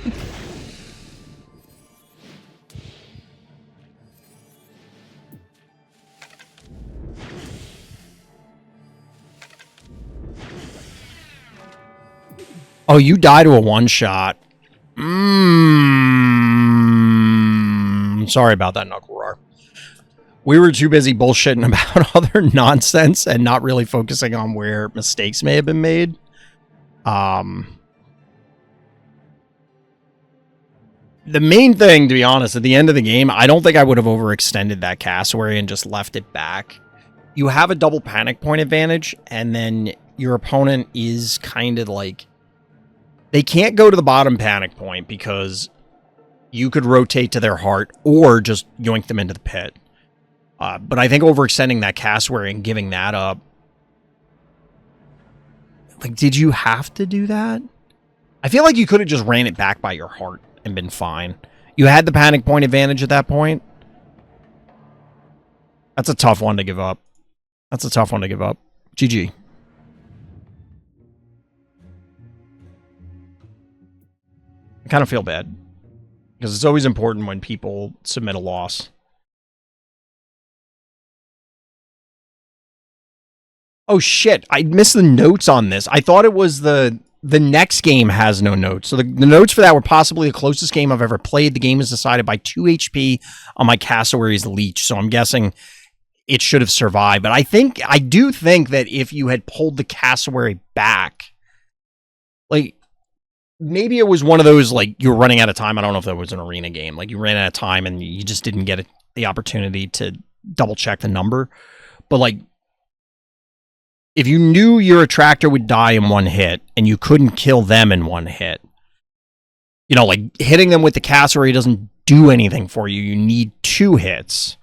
Oh, you die to a one-shot. Sorry about that, nuclrrardeath. We were too busy bullshitting about other nonsense and not really focusing on where mistakes may have been made. The main thing, to be honest, at the end of the game, I don't think I would have overextended that cassowary and just left it back. You have a double panic point advantage, and then your opponent is kind of like... They can't go to the bottom panic point because you could rotate to their heart or just yoink them into the pit. But I think overextending that cassowary and giving that up... Like, did you have to do that? I feel like you could have just ran it back by your heart and been fine. You had the panic point advantage at that point. That's a tough one to give up. That's a tough one to give up. GG. I kind of feel bad. Because it's always important when people submit a loss. Oh shit, I missed the notes on this. I thought it was the next game has no notes. So the notes for that were possibly the closest game I've ever played. The game is decided by 2 HP on my cassowary's leech. So I'm guessing it should have survived. But I do think that if you had pulled the cassowary back, like, maybe it was one of those, like, you were running out of time. I don't know if that was an arena game. Like, you ran out of time and you just didn't get the opportunity to double check the number. But, like, if you knew your attractor would die in one hit and you couldn't kill them in one hit, you know, like, hitting them with the cassowary doesn't do anything for you. You need 2 hits.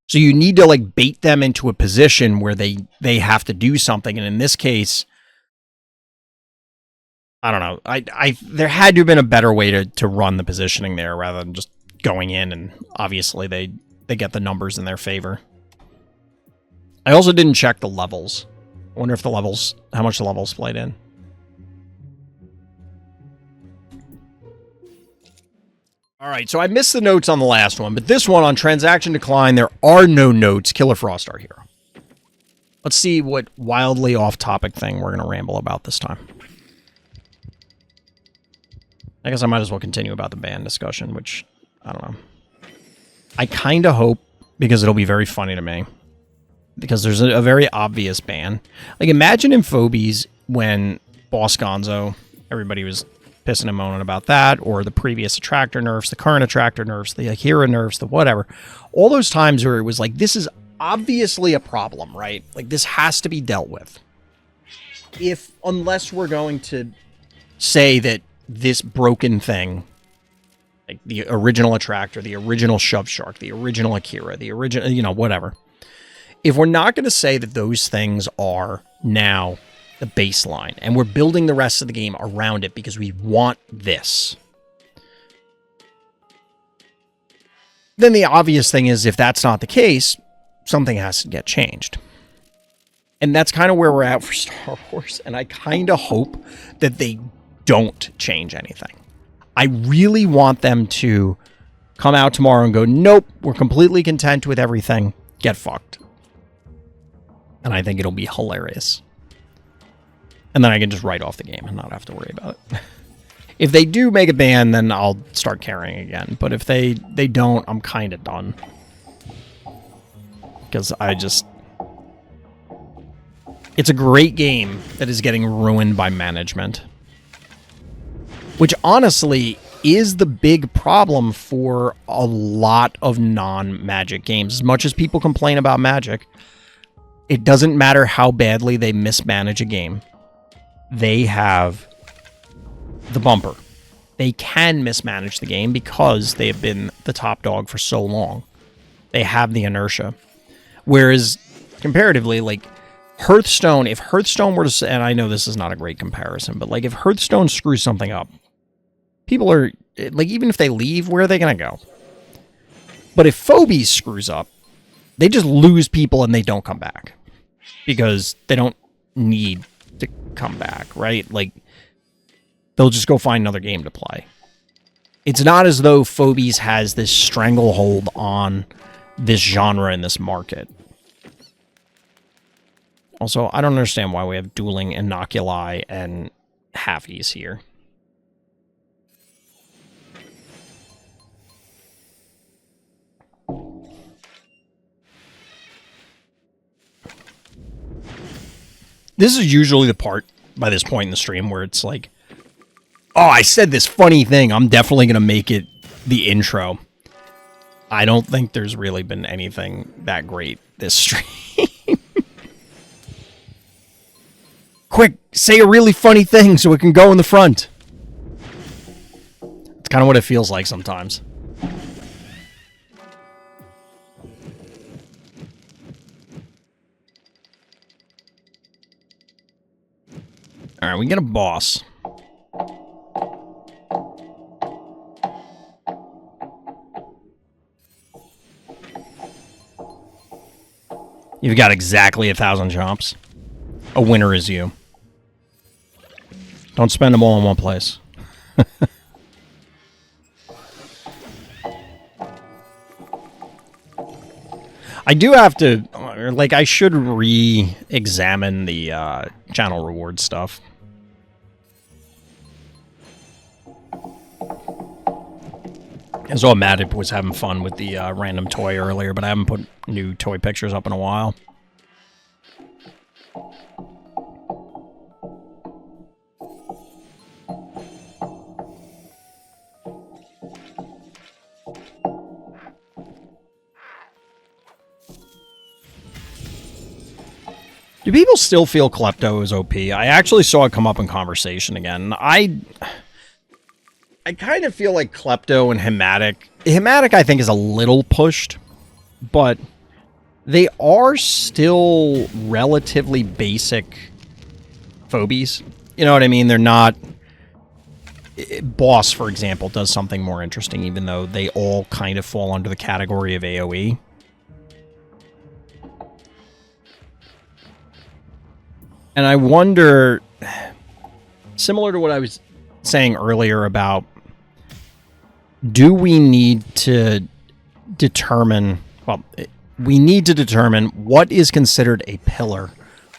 So you need to, like, bait them into a position where they have to do something. And in this case, I don't know. There had to have been a better way to run the positioning there rather than just going in, and obviously they they get the numbers in their favor. I also didn't check the levels. I wonder if the levels, how much the levels played in. All right, so I missed the notes on the last one, but this one on transaction decline, there are no notes. Killerfrost, our hero. Let's see what wildly off-topic thing we're going to ramble about this time. I guess I might as well continue about the ban discussion, which, I don't know. I kind of hope, because it'll be very funny to me, because there's a very obvious ban. Like, imagine in Phobies when Boss Gonzo, everybody was pissing and moaning about that, or the previous attractor nerfs, the current attractor nerfs, the hero nerfs, the whatever. All those times where it was like, this is obviously a problem, right? Like, this has to be dealt with. Unless we're going to say that this broken thing, like the original attractor, the original Shove Shark, the original Akira, the original, you know, whatever. If we're not going to say that those things are now the baseline, and we're building the rest of the game around it because we want this, then the obvious thing is, if that's not the case, something has to get changed. And that's kind of where we're at for Star Wars, and I kind of hope that they don't change anything. I really want them to come out tomorrow and go, nope, we're completely content with everything. Get fucked. And I think it'll be hilarious. And then I can just write off the game and not have to worry about it. If they do make a ban, then I'll start caring again. But if they don't, I'm kind of done. Because it's a great game that is getting ruined by management. Which honestly is the big problem for a lot of non-Magic games. As much as people complain about Magic, it doesn't matter how badly they mismanage a game. They have the bumper. They can mismanage the game because they have been the top dog for so long. They have the inertia. Whereas, comparatively, like, Hearthstone, if Hearthstone were to, and I know this is not a great comparison, but like if Hearthstone screws something up, people are, like, even if they leave, where are they going to go? But if Phobies screws up, they just lose people and they don't come back. Because they don't need to come back, right? Like, they'll just go find another game to play. It's not as though Phobies has this stranglehold on this genre in this market. Also, I don't understand why we have dueling inoculi and halfies here. This is usually the part by this point in the stream where it's like, oh, I said this funny thing. I'm definitely going to make it the intro. I don't think there's really been anything that great this stream. Quick, say a really funny thing so it can go in the front. It's kind of what it feels like sometimes. Alright, we get a boss. You've got exactly 1,000 chomps. A winner is you. Don't spend them all in one place. I do have to, like, I should re-examine the channel reward stuff. I saw Matt was having fun with the random toy earlier, but I haven't put new toy pictures up in a while. Do people still feel Klepto is OP? I actually saw it come up in conversation again. I kind of feel like Klepto and Hematic I think is a little pushed, but they are still relatively basic Phobies. You know what I mean? They're not Boss, for example, does something more interesting, even though they all kind of fall under the category of AoE. And I wonder, similar to what I was saying earlier about, do we need to determine, well, we need to determine what is considered a pillar.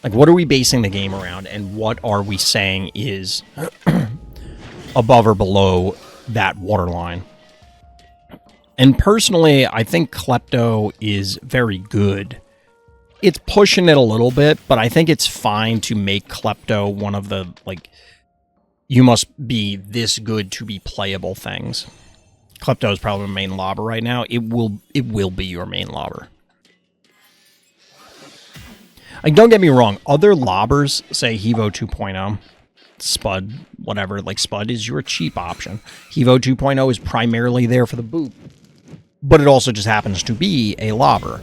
Like, what are we basing the game around, and what are we saying is above or below that waterline? And personally, I think Klepto is very good. It's pushing it a little bit, but I think it's fine to make Klepto one of the, like, you must be this good to be playable things. Klepto is probably my main lobber right now. It will be your main lobber. Like, don't get me wrong, other lobbers, say Hevo 2.0, Spud, whatever, like Spud is your cheap option. Hevo 2.0 is primarily there for the boot, but it also just happens to be a lobber.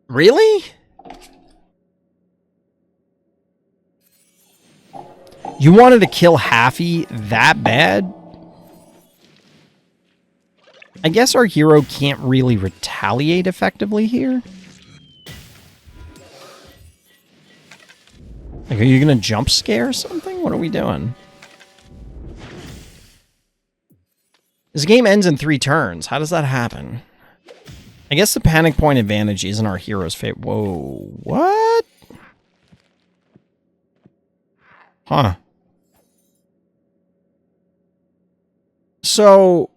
Really? You wanted to kill Haffy that bad? I guess our hero can't really retaliate effectively here. Like, are you gonna jump scare or something? What are we doing? This game ends in 3 turns. How does that happen? I guess the panic point advantage isn't our hero's fate. Whoa, what? Huh. So...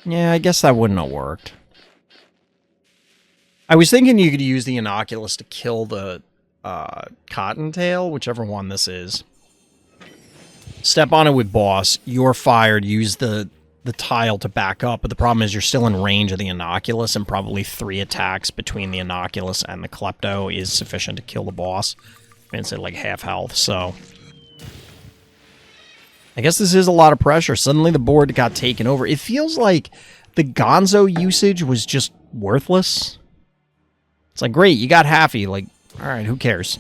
yeah, I guess that wouldn't have worked. I was thinking you could use the Inoculus to kill the Cottontail, whichever one this is. Step on it with Boss. You're fired. Use the tile to back up, but the problem is you're still in range of the Inoculus, and probably 3 attacks between the Inoculus and the Klepto is sufficient to kill the boss. I mean, it's at like half health, so... I guess this is a lot of pressure. Suddenly the board got taken over. It feels like the Gonzo usage was just worthless. It's like, great, you got Haffy. Like, alright, who cares?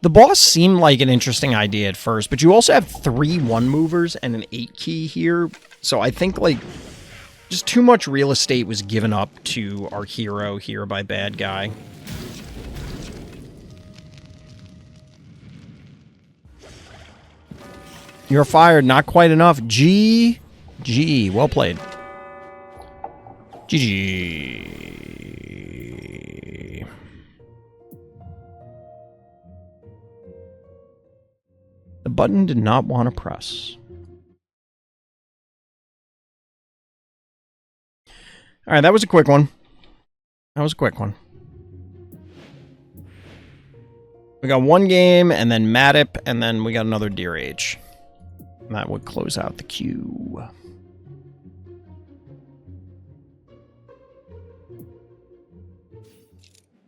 The boss seemed like an interesting idea at first, but you also have 3 1-movers and an 8 key here. So I think, like, just too much real estate was given up to our hero here by bad guy. You're fired. Not quite enough. GG. Well played. GG. The button did not want to press. All right, that was a quick one. That was a quick one. We got 1 game, and then Matip, and then we got another dearh. And that would close out the queue.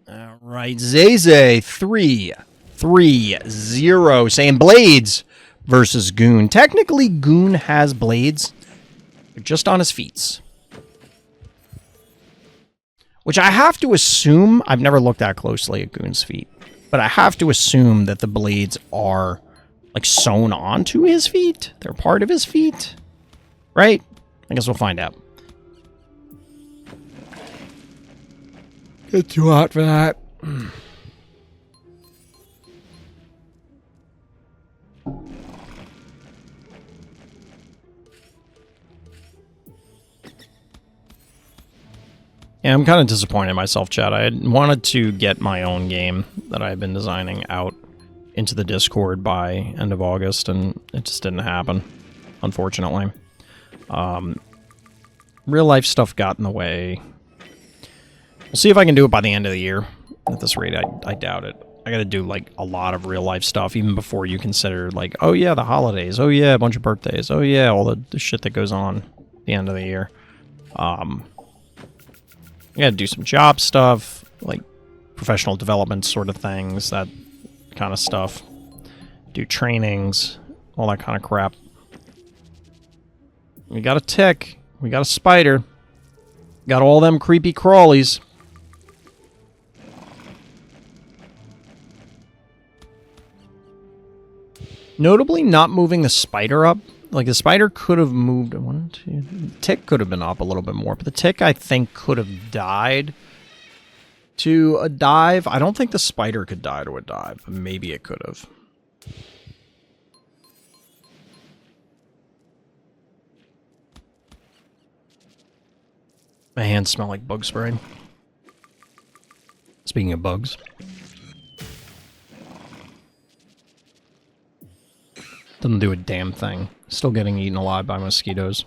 All right, Zeze 3-3-0, saying Blades versus Goon. Technically, Goon has Blades. They're just on his feet. Which I have to assume, I've never looked that closely at Goon's feet, but I have to assume that the blades are, like, sewn onto his feet? They're part of his feet? Right? I guess we'll find out. It's too hot for that. Yeah, I'm kind of disappointed in myself, chat. I had wanted to get my own game that I had been designing out into the Discord by end of August, and it just didn't happen, unfortunately. Real life stuff got in the way. We'll see if I can do it by the end of the year. At this rate, I doubt it. I gotta do, like, a lot of real life stuff, even before you consider, like, oh yeah, the holidays, oh yeah, a bunch of birthdays, oh yeah, all the shit that goes on at the end of the year. You gotta do some job stuff, like professional development sort of things, that kind of stuff. Do trainings, all that kind of crap. We got a tick. We got a spider. Got all them creepy crawlies. Notably not moving the spider up. Like, the spider could have moved... One, two... The tick could have been up a little bit more, but the tick, I think, could have died to a dive. I don't think the spider could die to a dive, but maybe it could have. My hands smell like bug spray. Speaking of bugs. Doesn't do a damn thing. Still getting eaten alive by mosquitoes.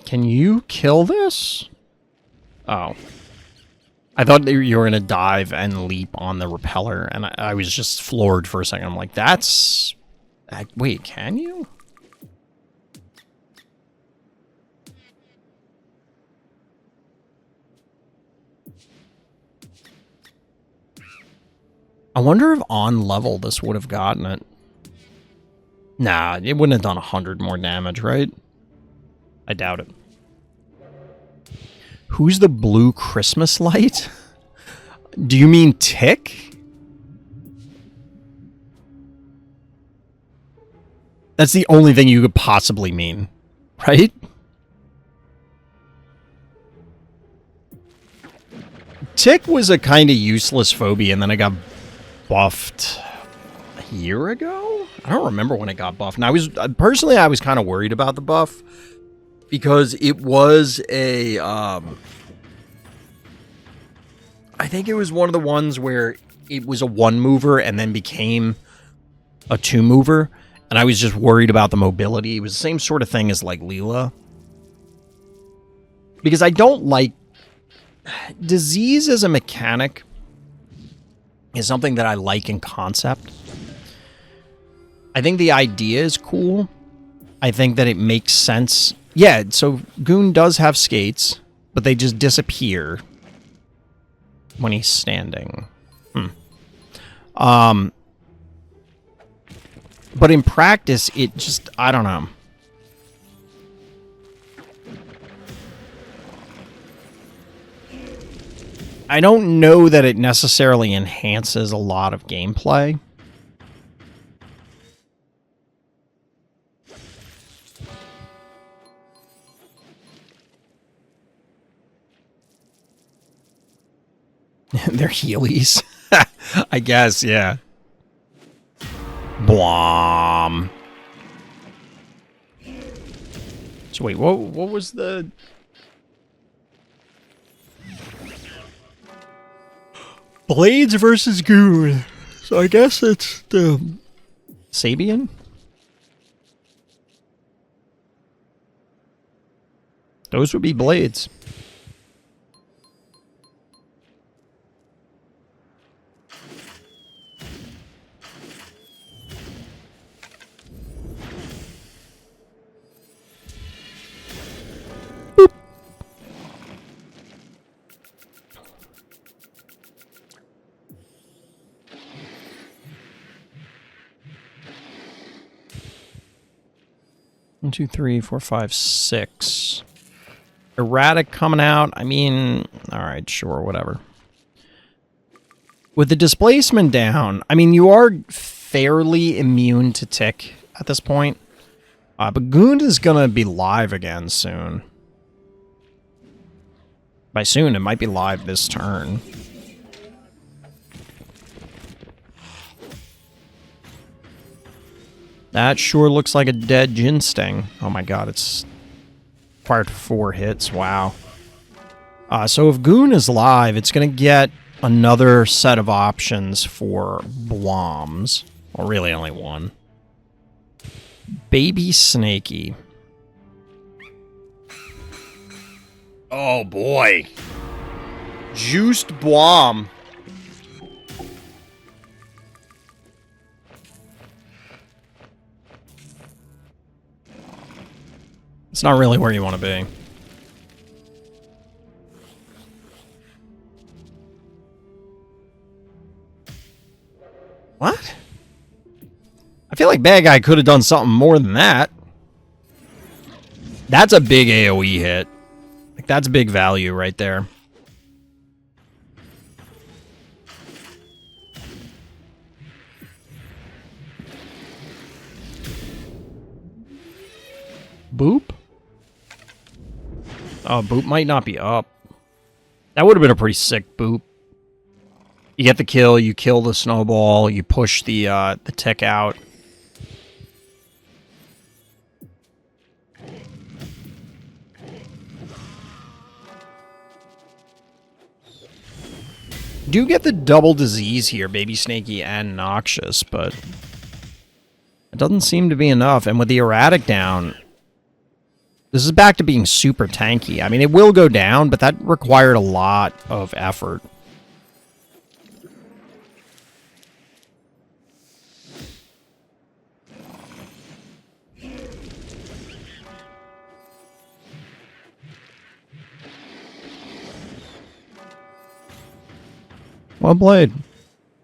Can you kill this? Oh. I thought that you were going to dive and leap on the repeller, and I was just floored for a second. I'm like, that's... Wait, can you? I wonder if on level this would have gotten it. Nah, it wouldn't have done 100 more damage, right? I doubt it. Who's the blue Christmas light? Do you mean Tick? That's the only thing you could possibly mean, right? Tick was a kind of useless phobia, and then it got buffed a year ago? I don't remember when it got buffed. And I was, personally, I was kind of worried about the buff. Because it was a, I think it was one of the ones where it was a one mover and then became a two mover. And I was just worried about the mobility. It was the same sort of thing as like Leela. Because I don't like... Disease as a mechanic is something that I like in concept. I think the idea is cool. I think that it makes sense... Yeah, so Goon does have skates, but they just disappear when he's standing. But in practice, it just, I don't know. I don't know that it necessarily enhances a lot of gameplay. They're Heelys. I guess, yeah. Blom. So wait, what was the... Blades versus Goon. So I guess it's the... Sabian? Those would be Blades. One, two, three, four, five, six. Erratic coming out. I mean, alright, sure, whatever. With the displacement down, I mean, you are fairly immune to Tick at this point. But Goon is gonna be live again soon. By soon, it might be live this turn. That sure looks like a dead Jin Sting. Oh my god, it's fired 4 hits. Wow. So if Goon is live, it's going to get another set of options for Bloms. Well, really only one. Baby Snaky. Oh boy. Juiced Blom. It's not really where you want to be. What? I feel like Bad Guy could have done something more than that. That's a big AoE hit. Like, that's big value right there. Boop? Oh, Boop might not be up. That would have been a pretty sick Boop. You get the kill, you kill the snowball, you push the tick out. Do get the double disease here, Baby Snaky and Noxious, but it doesn't seem to be enough. And with the erratic down, this is back to being super tanky. I mean, it will go down, but that required a lot of effort. Well played.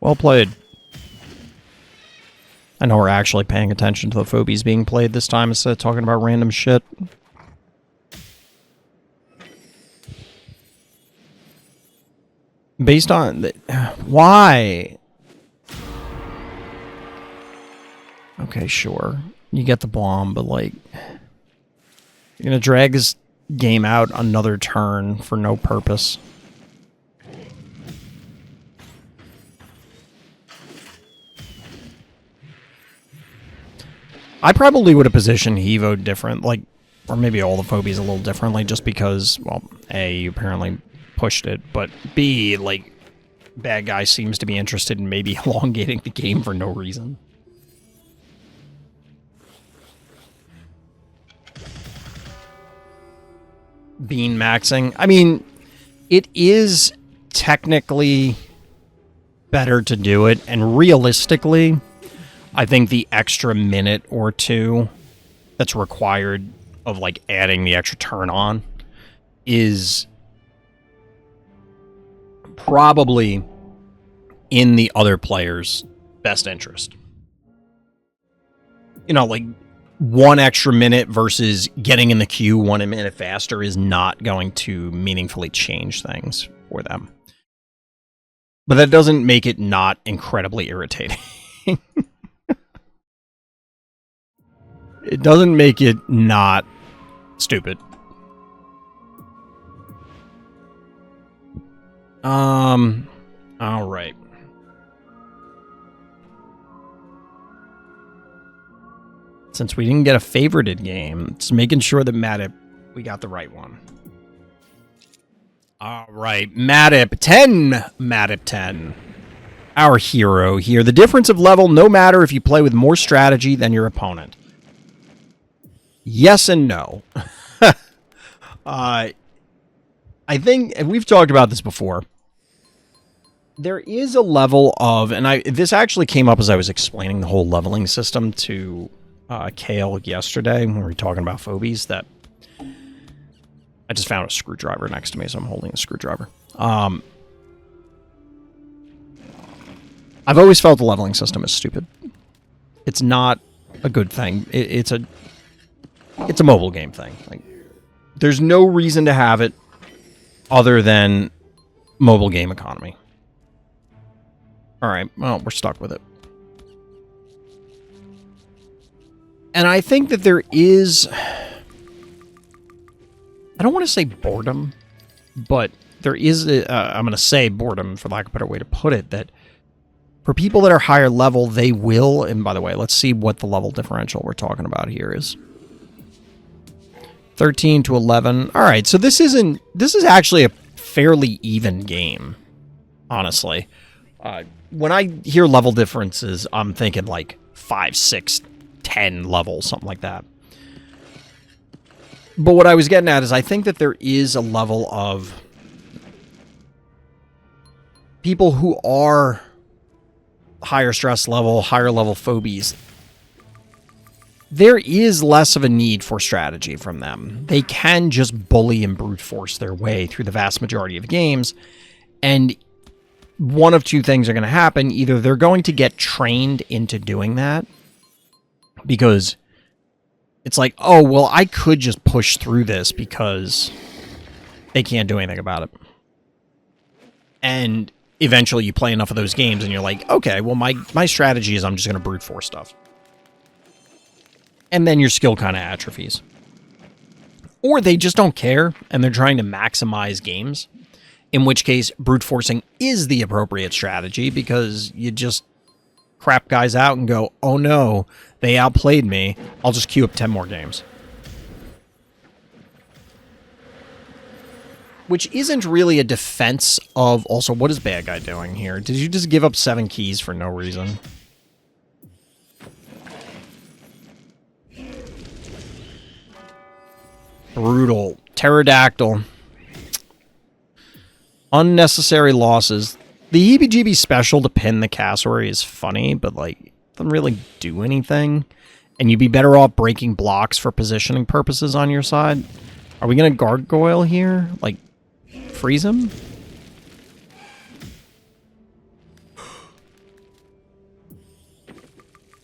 Well played. I know we're actually paying attention to the Phobies being played this time instead of talking about random shit. Based on... Why? Okay, sure. You get the bomb, but like... You're gonna drag this game out another turn for no purpose. I probably would have positioned Hevo different, like, or maybe all the Phobies a little differently, just because, well, A, you apparently pushed it, but B, like, Bad Guy seems to be interested in maybe elongating the game for no reason. Bean maxing. I mean, it is technically better to do it, and realistically, I think the extra minute or two that's required of, like, adding the extra turn on is probably in the other player's best interest. You know, like, one extra minute versus getting in the queue 1 minute faster is not going to meaningfully change things for them. But that doesn't make it not incredibly irritating. It doesn't make it not stupid. All right. Since we didn't get a favorited game, just making sure that Madip, we got the right one. All right, Madip 10. Madip 10. Our hero here. The difference of level, no matter if you play with more strategy than your opponent. Yes and no. I think, and we've talked about this before, there is a level of, and this actually came up as I was explaining the whole leveling system to Kale yesterday when we were talking about Phobies, that I just found a screwdriver next to me, so I'm holding a screwdriver. I've always felt the leveling system is stupid. It's not a good thing. It's a mobile game thing. Like, there's no reason to have it other than mobile game economy. All right, well, we're stuck with it. And I think that there is... I don't want to say boredom, but there is... I'm going to say boredom, for lack of a better way to put it, that for people that are higher level, they will... And by the way, let's see what the level differential we're talking about here is. 13 to 11. All right, so this is actually a fairly even game, honestly. When I hear level differences, I'm thinking like 5, 6, 10 levels, something like that. But what I was getting at is I think that there is a level of people who are higher stress level, higher level phobies. There is less of a need for strategy from them. They can just bully and brute force their way through the vast majority of games, and one of two things are going to happen. Either they're going to get trained into doing that, because it's like, oh, well, I could just push through this because they can't do anything about it. And eventually you play enough of those games and you're like, okay, well, my strategy is I'm just going to brute force stuff. And then your skill kind of atrophies. Or they just don't care and they're trying to maximize games, in which case brute forcing is the appropriate strategy, because you just crap guys out and go, oh no, they outplayed me. I'll just queue up 10 more games. Which isn't really a defense of... Also, what is bad guy doing here? Did you just give up 7 keys for no reason? Brutal. Pterodactyl. Unnecessary losses. The heebie-jeebie special to pin the cassowary is funny, but, like, doesn't really do anything. And you'd be better off breaking blocks for positioning purposes on your side. Are we going to gargoyle here? Like, freeze him?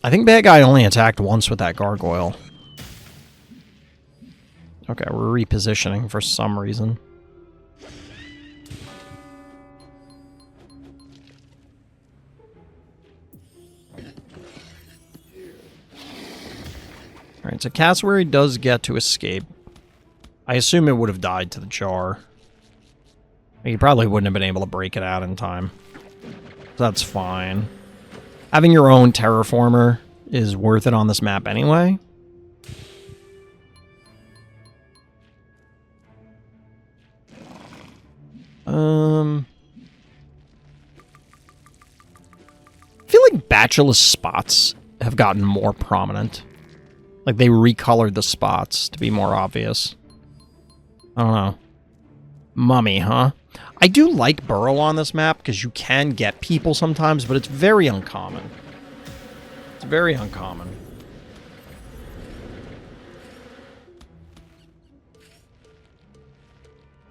I think bad guy only attacked once with that gargoyle. Okay, we're repositioning for some reason. Alright, so cassowary does get to escape. I assume it would have died to the jar. You probably wouldn't have been able to break it out in time. That's fine. Having your own terraformer is worth it on this map anyway. I feel like Bacillus spots have gotten more prominent. Like, they recolored the spots to be more obvious. I don't know. Mummy, huh? I do like burrow on this map because you can get people sometimes, but it's very uncommon. It's very uncommon.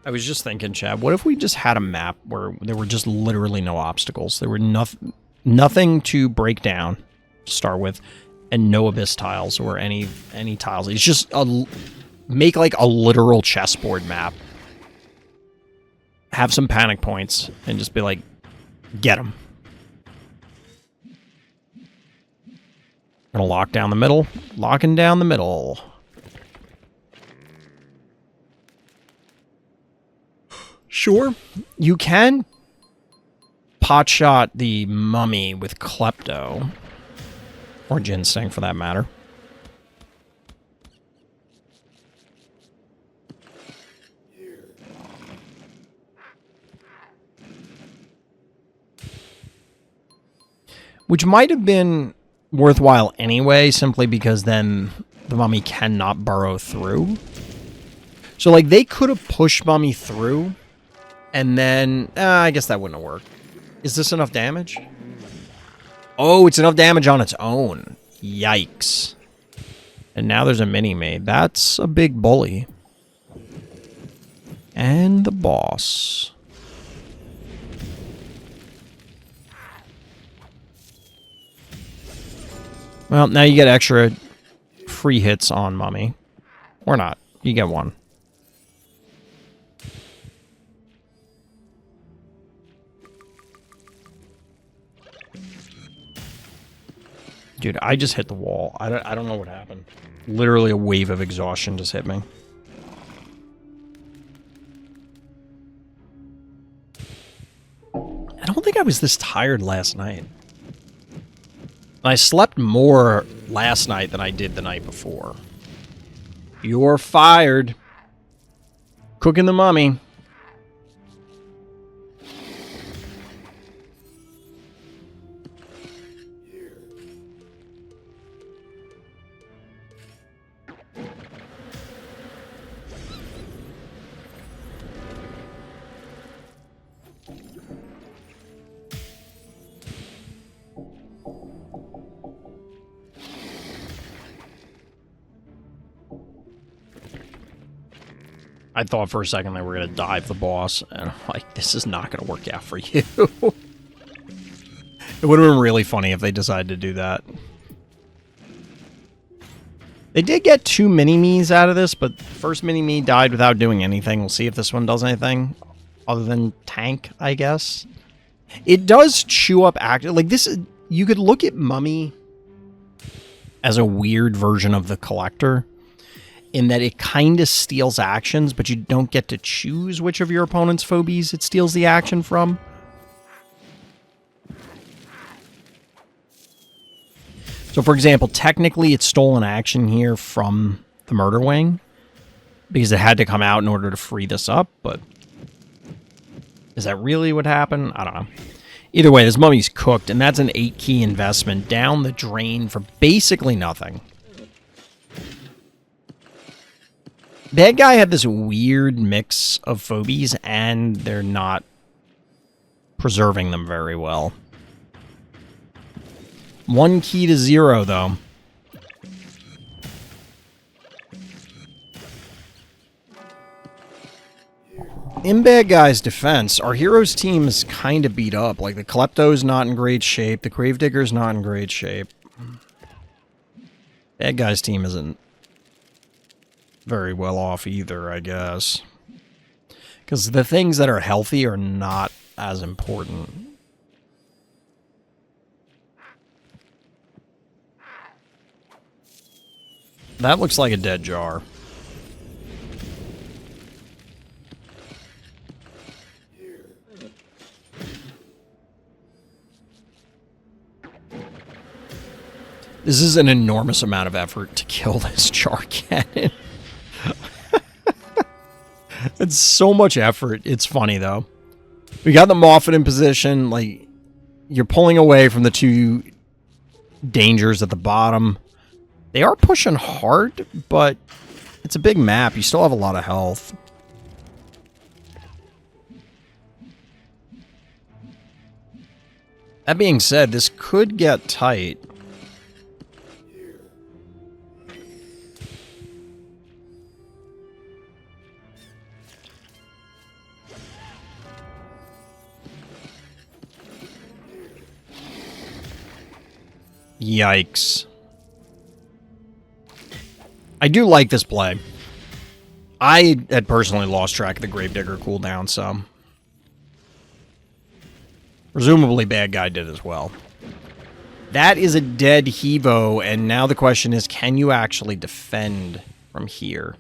I was just thinking, Chad, what if we just had a map where there were just literally no obstacles? There were nothing to break down to start with, and no abyss tiles or any tiles. It's just make like a literal chessboard map. Have some panic points and just be like, get them. Gonna lock down the middle. Locking down the middle. Sure, you can potshot the mummy with Klepto. Or Ginseng, for that matter. Which might have been worthwhile anyway, simply because then the mummy cannot burrow through. So, like, they could have pushed mummy through, and then... I guess that wouldn't have worked. Is this enough damage? Oh, it's enough damage on its own. Yikes. And now there's a mini-made. That's a big bully. And the boss. Well, now you get extra free hits on Mummy. Or not. You get one. Dude, I just hit the wall. I don't know what happened. Literally a wave of exhaustion just hit me. I don't think I was this tired last night. I slept more last night than I did the night before. You're fired. Cooking the mummy. I thought for a second they were going to dive the boss, and I'm like, this is not going to work out for you. It would have been really funny if they decided to do that. They did get 2 mini-me's out of this, but the first mini-me died without doing anything. We'll see if this one does anything other than tank, I guess. It does chew up like this. You could look at Mummy as a weird version of the Collector, in that it kind of steals actions, but you don't get to choose which of your opponent's phobies it steals the action from. So, for example, technically it stole an action here from the Murder Wing, because it had to come out in order to free this up, but is that really what happened? I don't know. Either way, this mummy's cooked, and that's an 8-key investment down the drain for basically nothing. Bad guy had this weird mix of phobies, and they're not preserving them very well. 1 key to 0, though. In Bad Guy's defense, our hero's team is kind of beat up. Like, the Klepto's not in great shape. The Gravedigger's not in great shape. Bad Guy's team isn't very well off either, I guess. Because the things that are healthy are not as important. That looks like a dead jar. This is an enormous amount of effort to kill this jar cannon. It's so much effort. It's funny, though. We got the Moffat in position. Like, you're pulling away from the 2 dangers at the bottom. They are pushing hard, but it's a big map. You still have a lot of health. That being said, this could get tight. Yikes. I do like this play. I had personally lost track of the Gravedigger cooldown, so presumably Bad Guy did as well. That is a dead Hevo, and now the question is, can you actually defend from here?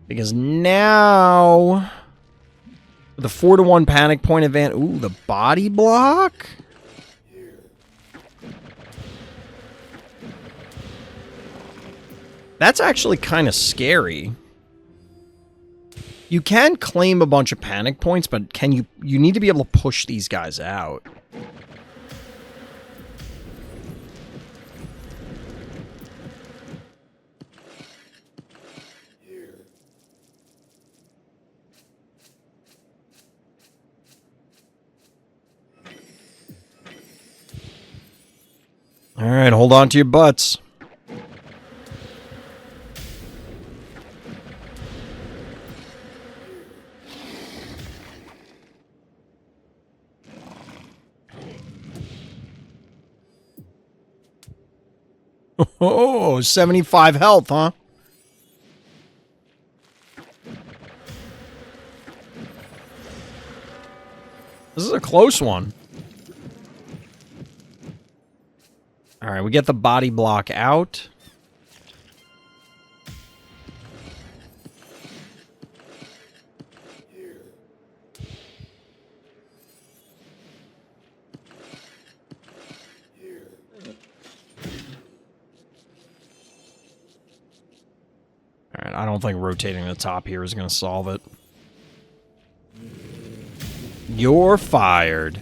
Because now, the 4-to-1 panic point advantage. Ooh, the body block? That's actually kind of scary. You can claim a bunch of panic points, but can you need to be able to push these guys out. All right, hold on to your butts. Oh, 75 health, huh? This is a close one. All right, we get the body block out. All right, I don't think rotating the top here is going to solve it. You're fired.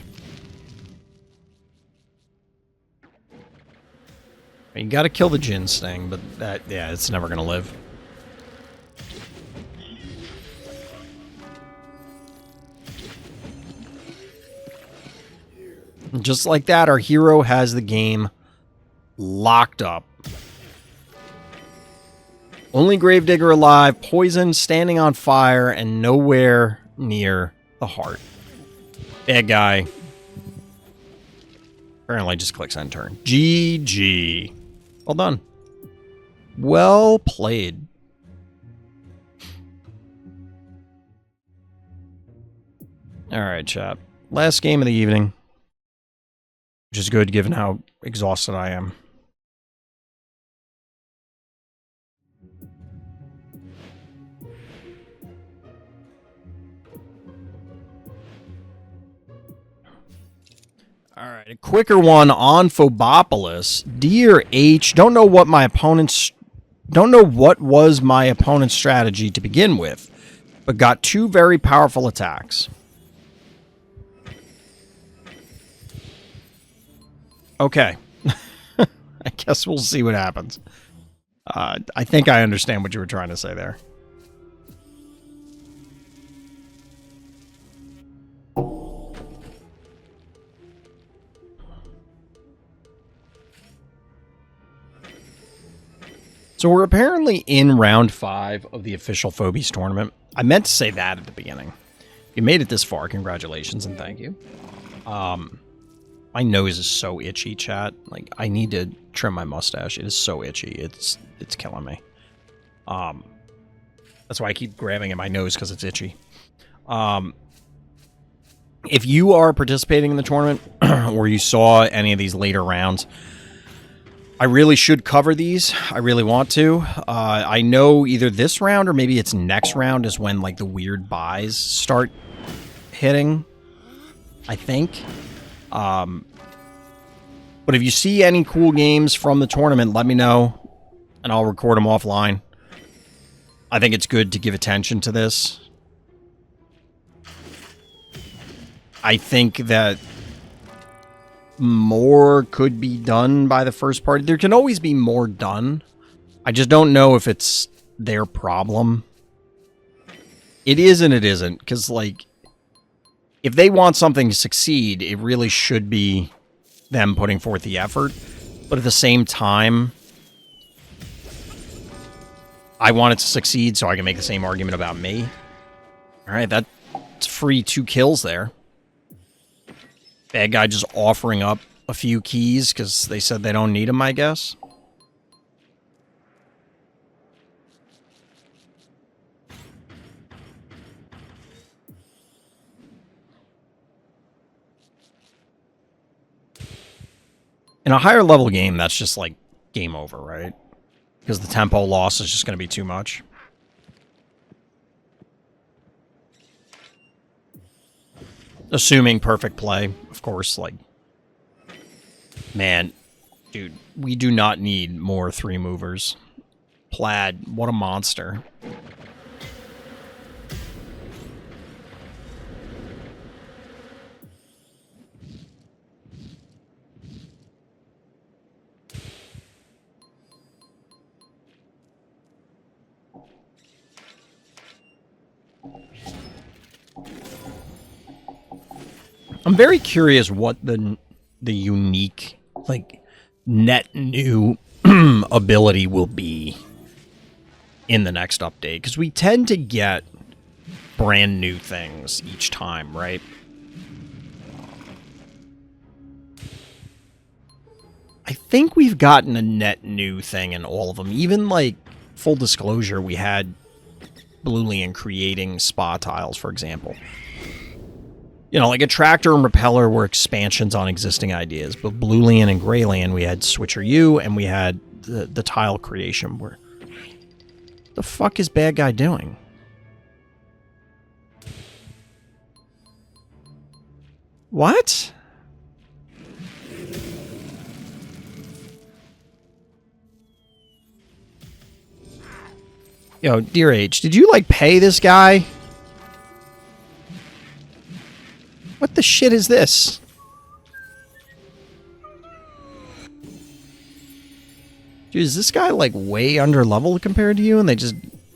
You got to kill the Jinn Sting, but that, yeah, it's never going to live. Just like that, our hero has the game locked up. Only Gravedigger alive, poison, standing on fire, and nowhere near the heart. Bad guy. Apparently just clicks end turn. GG. Well done. Well played. Alright, chat. Last game of the evening. Which is good given how exhausted I am. Alright, a quicker one on Phobopolis. dearh, don't know what was my opponent's strategy to begin with, but got two very powerful attacks. Okay. I guess we'll see what happens. I think I understand what you were trying to say there. So we're apparently in round 5 of the official Phobies tournament. I meant to say that at the beginning. If you made it this far, congratulations and thank you. My nose is so itchy, chat. Like, I need to trim my mustache. It is so itchy. It's killing me. That's why I keep grabbing at my nose, because it's itchy. If you are participating in the tournament, or you saw any of these later rounds, I really should cover these. I really want to. I know either this round or maybe it's next round is when, like, the weird buys start hitting, I think. But if you see any cool games from the tournament, let me know, and I'll record them offline. I think it's good to give attention to this. I think that more could be done by the first party. There can always be more done. I just don't know if it's their problem. It is and it isn't, because, like, if they want something to succeed, it really should be them putting forth the effort. But at the same time, I want it to succeed so I can make the same argument about me. Alright, that's free 2 kills there. Bad guy just offering up a few keys because they said they don't need them, I guess. In a higher level game, that's just like game over, right? Because the tempo loss is just going to be too much. Assuming perfect play, of course, like... Man, dude, we do not need more 3 movers. Plaid, what a monster. I'm very curious what the unique, like, net new ability will be in the next update. Because we tend to get brand new things each time, right? I think we've gotten a net new thing in all of them. Even, like, full disclosure, we had Bluelian creating spa tiles, for example. You know, like Attractor and Repeller were expansions on existing ideas, but Bluelian and Greylian, we had Switcher U, and we had the tile creation. Where the fuck is bad guy doing? What? Yo, dearh, did you, like, pay this guy? What the shit is this? Dude, is this guy, like, way under level compared to you, and they just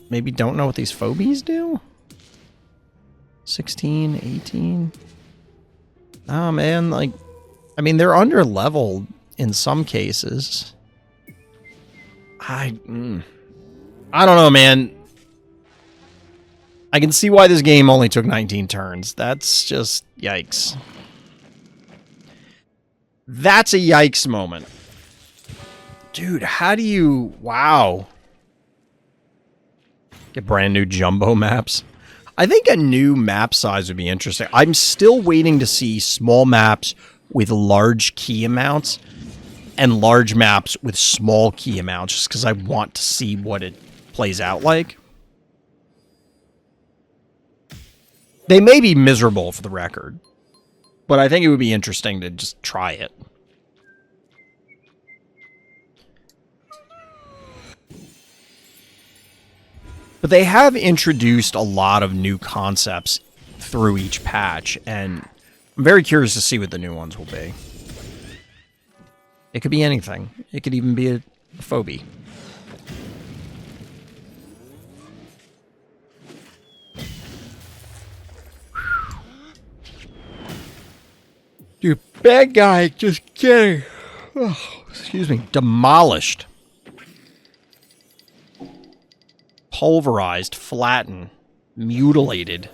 maybe don't know what these phobies do? 16, 18? Oh, man, like... I mean, they're under leveled in some cases. I don't know, man. I can see why this game only took 19 turns. That's just yikes. That's a yikes moment. Dude, how do you... Wow. Get brand new jumbo maps. I think a new map size would be interesting. I'm still waiting to see small maps with large key amounts and large maps with small key amounts, just because I want to see what it plays out like. They may be miserable for the record, but I think it would be interesting to just try it. But they have introduced a lot of new concepts through each patch, and I'm very curious to see what the new ones will be. It could be anything. It could even be a phobie. Dude, bad guy, just kidding. Oh, excuse me. Demolished. Pulverized, flattened, mutilated,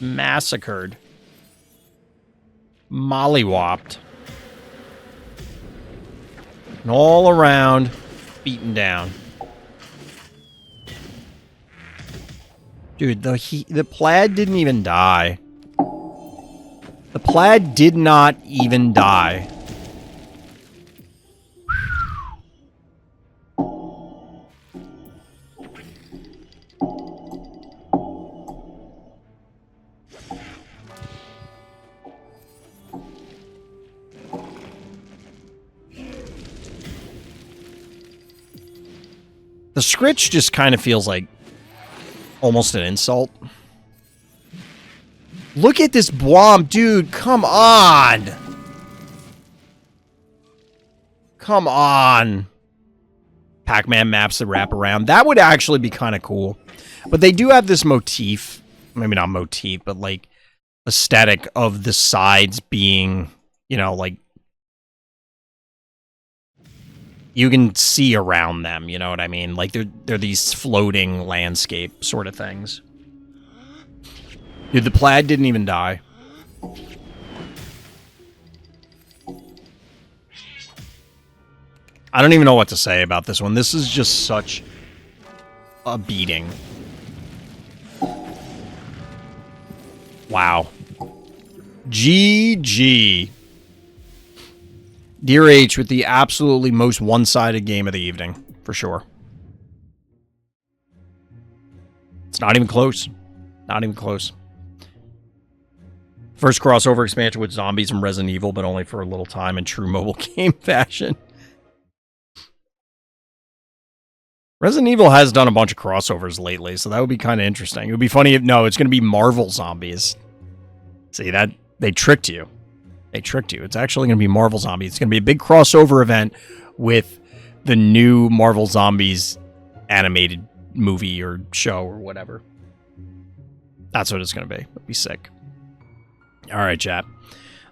massacred, mollywopped, and all around beaten down. Dude, the plaid didn't even die. The plaid did not even die. The scritch just kind of feels like almost an insult. Look at this bomb, dude. Come on. Come on. Pac-Man maps that wrap around. That would actually be kind of cool. But they do have this motif. Maybe not motif, but like aesthetic of the sides being, you know, like you can see around them, you know what I mean? Like they're these floating landscape sort of things. Dude, the plaid didn't even die. I don't even know what to say about this one. This is just such a beating. Wow. GG. dearh with the absolutely most one-sided game of the evening, for sure. It's not even close. Not even close. First crossover expansion with zombies and Resident Evil, but only for a little time in true mobile game fashion. Resident Evil has done a bunch of crossovers lately, so that would be kind of interesting. It would be funny if... No, it's going to be Marvel Zombies. See, that... They tricked you. They tricked you. It's actually going to be Marvel Zombies. It's going to be a big crossover event with the new Marvel Zombies animated movie or show or whatever. That's what it's going to be. It'll be sick. All right, chat.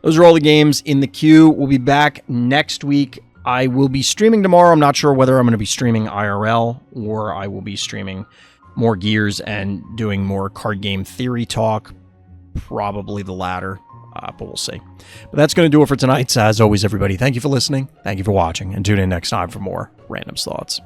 Those are all the games in the queue. We'll be back next week. I will be streaming tomorrow. I'm not sure whether I'm going to be streaming IRL or I will be streaming more Gears and doing more card game theory talk. Probably the latter, but we'll see. But that's going to do it for tonight. As always, everybody, thank you for listening. Thank you for watching, and tune in next time for more Random's Thoughts.